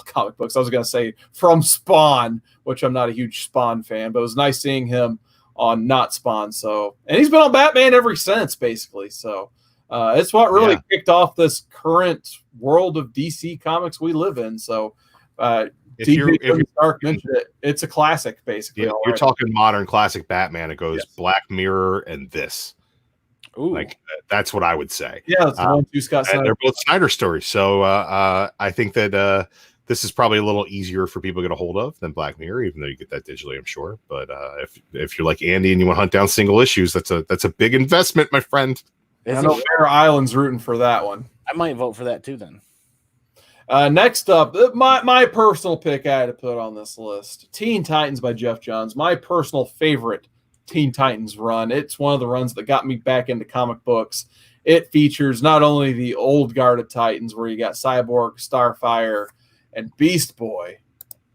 comic books. I was going to say from Spawn, which I'm not a huge Spawn fan, but it was nice seeing him on not Spawn. So, and he's been on Batman ever since, basically. So it's what really kicked off this current world of DC comics we live in. So if you're Stark mentioned it, it's a classic, basically. Yeah, you're talking modern classic Batman. It goes Black Mirror and this. Ooh. Like that's what I would say. Yeah, that's the one too, Scott Snyder. They're both Snyder stories. So I think that this is probably a little easier for people to get a hold of than Black Mirror, even though you get that digitally, I'm sure. But if you're like Andy and you want to hunt down single issues, that's a big investment, my friend. I know Bear Island's rooting for that one. I might vote for that too then. Next up, my personal pick I had to put on this list, Teen Titans by Jeff Johns. My personal favorite Teen Titans run. It's one of the runs that got me back into comic books. It features not only the old guard of Titans where you got Cyborg, Starfire, and Beast Boy,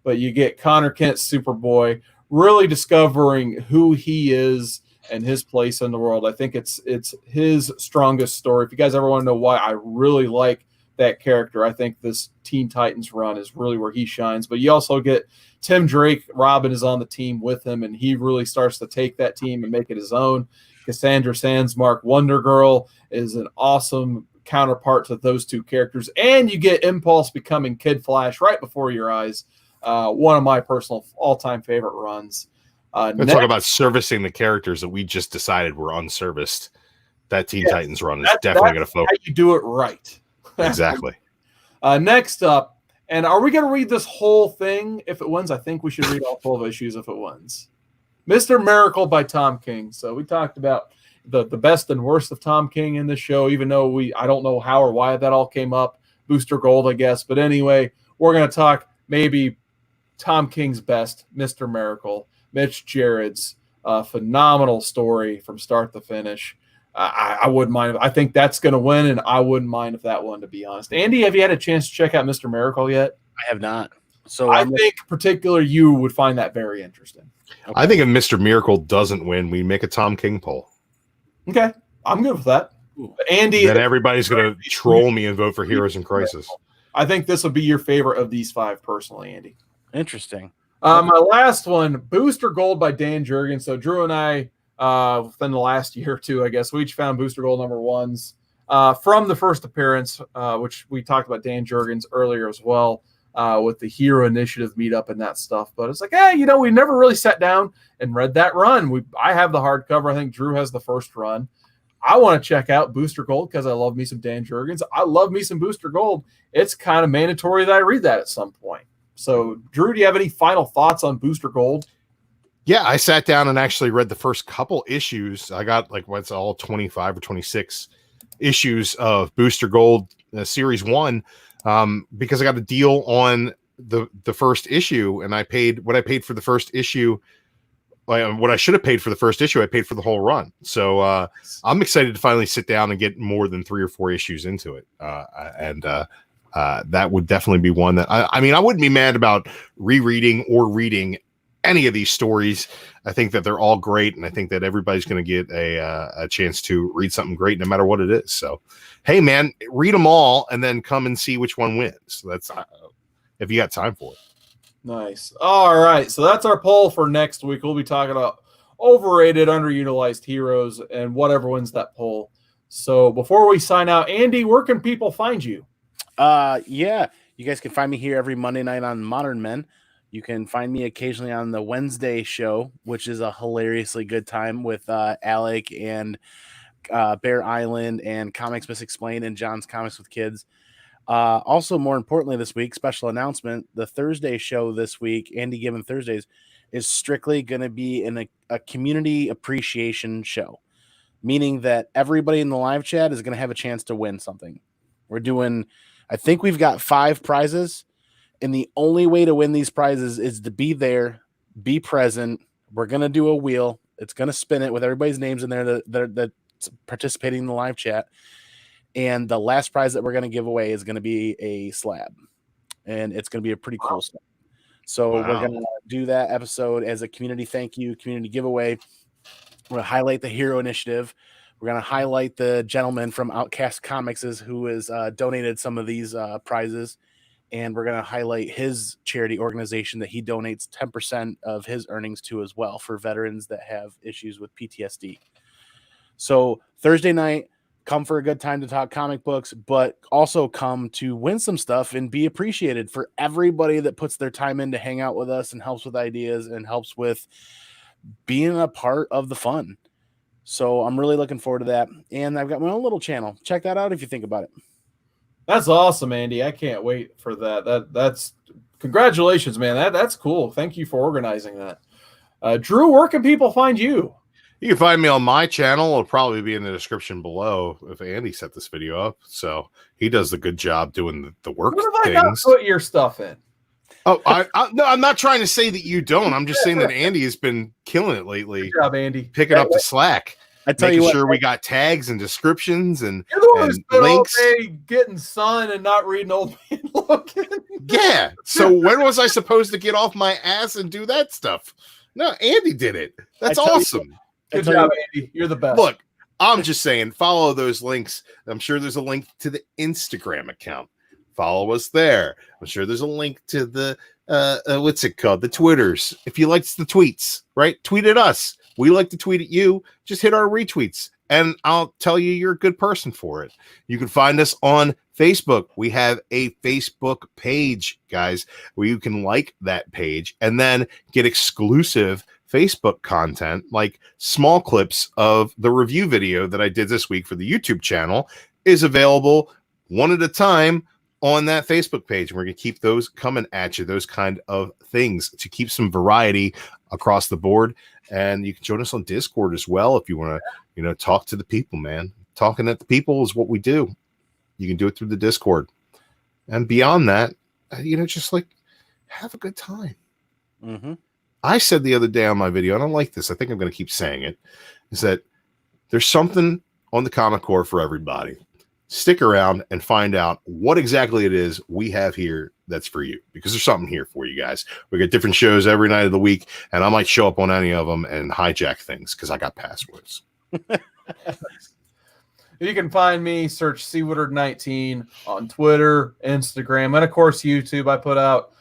but you get Connor Kent, Superboy, really discovering who he is and his place in the world. I think it's his strongest story. If you guys ever want to know why I really like that character, I think this Teen Titans run is really where he shines. But you also get Tim Drake. Robin is on the team with him, and he really starts to take that team and make it his own. Cassandra Sandsmark, Wonder Girl, is an awesome counterpart to those two characters. And you get Impulse becoming Kid Flash right before your eyes. One of my personal all-time favorite runs. Let's talk about servicing the characters that we just decided were unserviced. That Teen Titans run is definitely going to focus. How you do it right. Exactly. Next up, and are we going to read this whole thing if it wins? I think we should read all 12 issues if it wins. Mr. Miracle by Tom King. So we talked about the best and worst of Tom King in this show, even though I don't know how or why that all came up. Booster Gold, I guess. But anyway, we're going to talk maybe Tom King's best, Mr. Miracle, Mitch Gerard's phenomenal story from start to finish. I wouldn't mind. I think that's going to win, and I wouldn't mind if that won, to be honest. Andy, have you had a chance to check out Mr. Miracle yet? I have not. So I think particularly you would find that very interesting. Okay. I think if Mr. Miracle doesn't win, we make a Tom King poll. Okay, I'm good with that. But Andy, then everybody's going to troll me and vote for Heroes in Crisis. I think this would be your favorite of these five, personally, Andy. Interesting. My last one, Booster Gold by Dan Jurgens. So Drew and I, within the last year or two, I guess, we each found Booster Gold number ones from the first appearance, which we talked about Dan Jurgens earlier as well, with the Hero Initiative meetup and that stuff. But it's like, hey, we never really sat down and read that run. I have the hardcover. I think Drew has the first run. I want to check out Booster Gold because I love me some Dan Jurgens. I love me some Booster Gold. It's kind of mandatory that I read that at some point. So, Drew, do you have any final thoughts on Booster Gold? Yeah, I sat down and actually read the first couple issues. I got like what's all 25 or 26 issues of Booster Gold Series 1 because I got a deal on the first issue, and I paid what I paid for the first issue. What I should have paid for the first issue, I paid for the whole run. So I'm excited to finally sit down and get more than 3 or 4 issues into it. And that would definitely be one that I mean, I wouldn't be mad about rereading or reading any of these stories. I think that they're all great, and I think that everybody's going to get a chance to read something great no matter what it is. So, hey, man, read them all and then come and see which one wins. That's if you got time for it. Nice. All right. So that's our poll for next week. We'll be talking about overrated, underutilized heroes and whatever wins that poll. So before we sign out, Andy, where can people find you? Yeah, you guys can find me here every Monday night on Modern Men. You can find me occasionally on the Wednesday show, which is a hilariously good time with Alec and Bear Island and Comics Misexplained and John's Comics with Kids. Also, more importantly, this week, special announcement, the Thursday show this week, Andy Given Thursdays, is strictly going to be in a community appreciation show, meaning that everybody in the live chat is going to have a chance to win something. We're doing, I think we've got 5 prizes, and the only way to win these prizes is to be there, be present. We're going to do a wheel. It's going to spin it with everybody's names in there that's participating in the live chat. And the last prize that we're going to give away is going to be a slab, and it's going to be a pretty cool slab. So we're going to do that episode as a community thank you, community giveaway. We're going to highlight the Hero Initiative. We're going to highlight the gentleman from Outcast Comics who has donated some of these prizes, and we're going to highlight his charity organization that he donates 10% of his earnings to as well for veterans that have issues with PTSD. So Thursday night, come for a good time to talk comic books, but also come to win some stuff and be appreciated for everybody that puts their time in to hang out with us and helps with ideas and helps with being a part of the fun. So I'm really looking forward to that. And I've got my own little channel. Check that out if you think about it. That's awesome, Andy. I can't wait for that. That's congratulations, man. That's cool. Thank you for organizing that. Drew, where can people find you? You can find me on my channel. It'll probably be in the description below if Andy set this video up. So he does the good job doing the work What have things. I got to put your stuff in? Oh, no, I'm not trying to say that you don't. I'm just saying that Andy has been killing it lately. Good job, Andy. Picking up the slack. I tell making you what, sure we got tags and descriptions and You're the one who's been all links. day getting sun and not reading Old Man Logan. Yeah. So when was I supposed to get off my ass and do that stuff? No, Andy did it. That's awesome. Good job, Andy. You're the best. Look, I'm just saying, follow those links. I'm sure there's a link to the Instagram account. Follow us there. I'm sure there's a link to the what's it called? The Twitters. If you like the tweets, right? Tweet at us. We like to tweet at you. Just hit our retweets, and I'll tell you you're a good person for it. You can find us on Facebook. We have a Facebook page, guys, where you can like that page and then get exclusive Facebook content, like small clips of the review video that I did this week for the YouTube channel is available one at a time on that Facebook page. And we're going to keep those coming at you, those kind of things to keep some variety across the board. And you can join us on Discord as well if you want to, talk to the people, man. Talking at the people is what we do. You can do it through the Discord. And beyond that, just like have a good time. Mm-hmm. I said the other day on my video, and I like this, I think I'm going to keep saying it, is that there's something on the Comic Corps for everybody. Stick around and find out what exactly it is we have here that's for you, because there's something here for you guys. We got different shows every night of the week, and I might show up on any of them and hijack things because I got passwords. You can find me, search CWoodard19 on Twitter, Instagram, and of course YouTube. I put out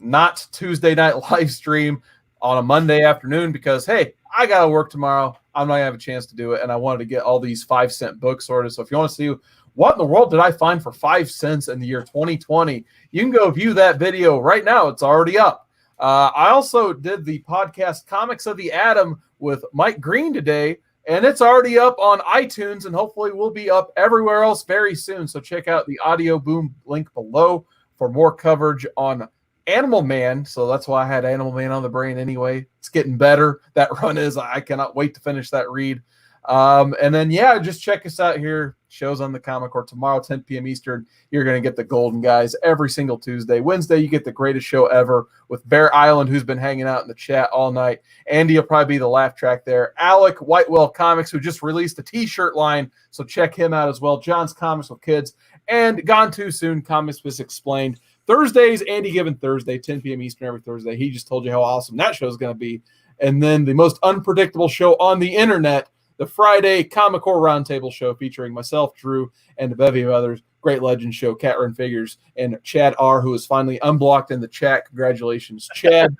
not Tuesday night live stream on a Monday afternoon because, hey, I got to work tomorrow. I'm not going to have a chance to do it, and I wanted to get all these 5-cent books sorted. So if you want to see what in the world did I find for 5 cents in the year 2020, you can go view that video right now. It's already up. I also did the podcast Comics of the Atom with Mike Green today, and it's already up on iTunes, and hopefully will be up everywhere else very soon. So check out the Audio Boom link below for more coverage on Animal Man, so that's why I had Animal Man on the brain anyway. It's getting better. That run is. I cannot wait to finish that read. And then, yeah, just check us out here. Shows on the Comic Corps tomorrow, 10 p.m. Eastern. You're going to get the Golden Guys every single Tuesday. Wednesday, you get the greatest show ever with Bear Island, who's been hanging out in the chat all night. Andy will probably be the laugh track there. Alec, Whitewell Comics, who just released a T-shirt line, so check him out as well. John's Comics with Kids. And Gone Too Soon, Comics Was Explained. Thursdays, Andy Given Thursday, 10 p.m. Eastern every Thursday. He just told you how awesome that show is going to be. And then the most unpredictable show on the internet, the Friday Comic Corps Roundtable show featuring myself, Drew, and a bevy of others. Great Legend show, Cat Run Figures, and Chad R., who is finally unblocked in the chat. Congratulations, Chad.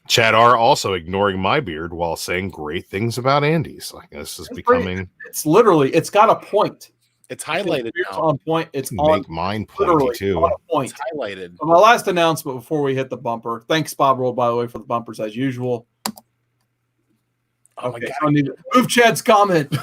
Chad R. also ignoring my beard while saying great things about Andy's. Like, this is becoming... It's literally, it's got a point. It's highlighted now. On point. It's on mine pointy too. On point. It's highlighted. So my last announcement before we hit the bumper. Thanks, Bob Roll, by the way, for the bumpers as usual. Oh okay, I don't need to move Chad's comment.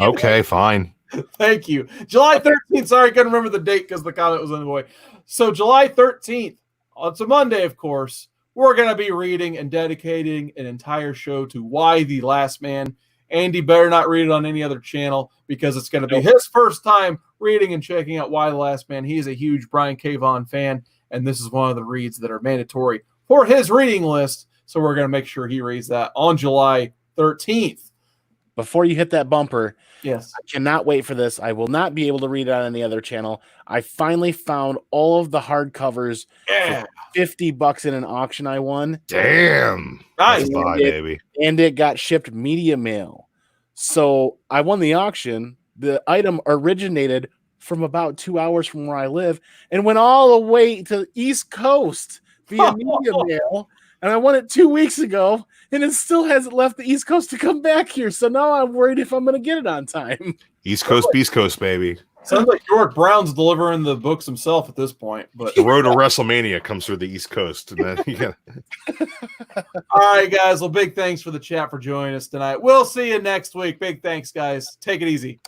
Okay, fine. Thank you. July 13th. Sorry, I couldn't remember the date because the comment was in the way. So July 13th, it's a Monday, of course. We're going to be reading and dedicating an entire show to Why the Last Man. Andy better not read it on any other channel because it's going to be his first time reading and checking out Why the Last Man. He is a huge Brian K. Vaughan fan, and this is one of the reads that are mandatory for his reading list. So we're going to make sure he reads that on July 13th. Before you hit that bumper, yes, I cannot wait for this. I will not be able to read it on any other channel. I finally found all of the hardcovers for $50 in an auction I won. Damn. Nice. Baby. And it got shipped media mail. So I won the auction. The item originated from about 2 hours from where I live and went all the way to the East Coast via media mail. And I won it 2 weeks ago, and it still hasn't left the East Coast to come back here. So now I'm worried if I'm going to get it on time. East Coast, Beast Coast, baby. Sounds like George Brown's delivering the books himself at this point. But the road to WrestleMania comes through the East Coast. And then you gotta... All right, guys. Well, big thanks for the chat for joining us tonight. We'll see you next week. Big thanks, guys. Take it easy.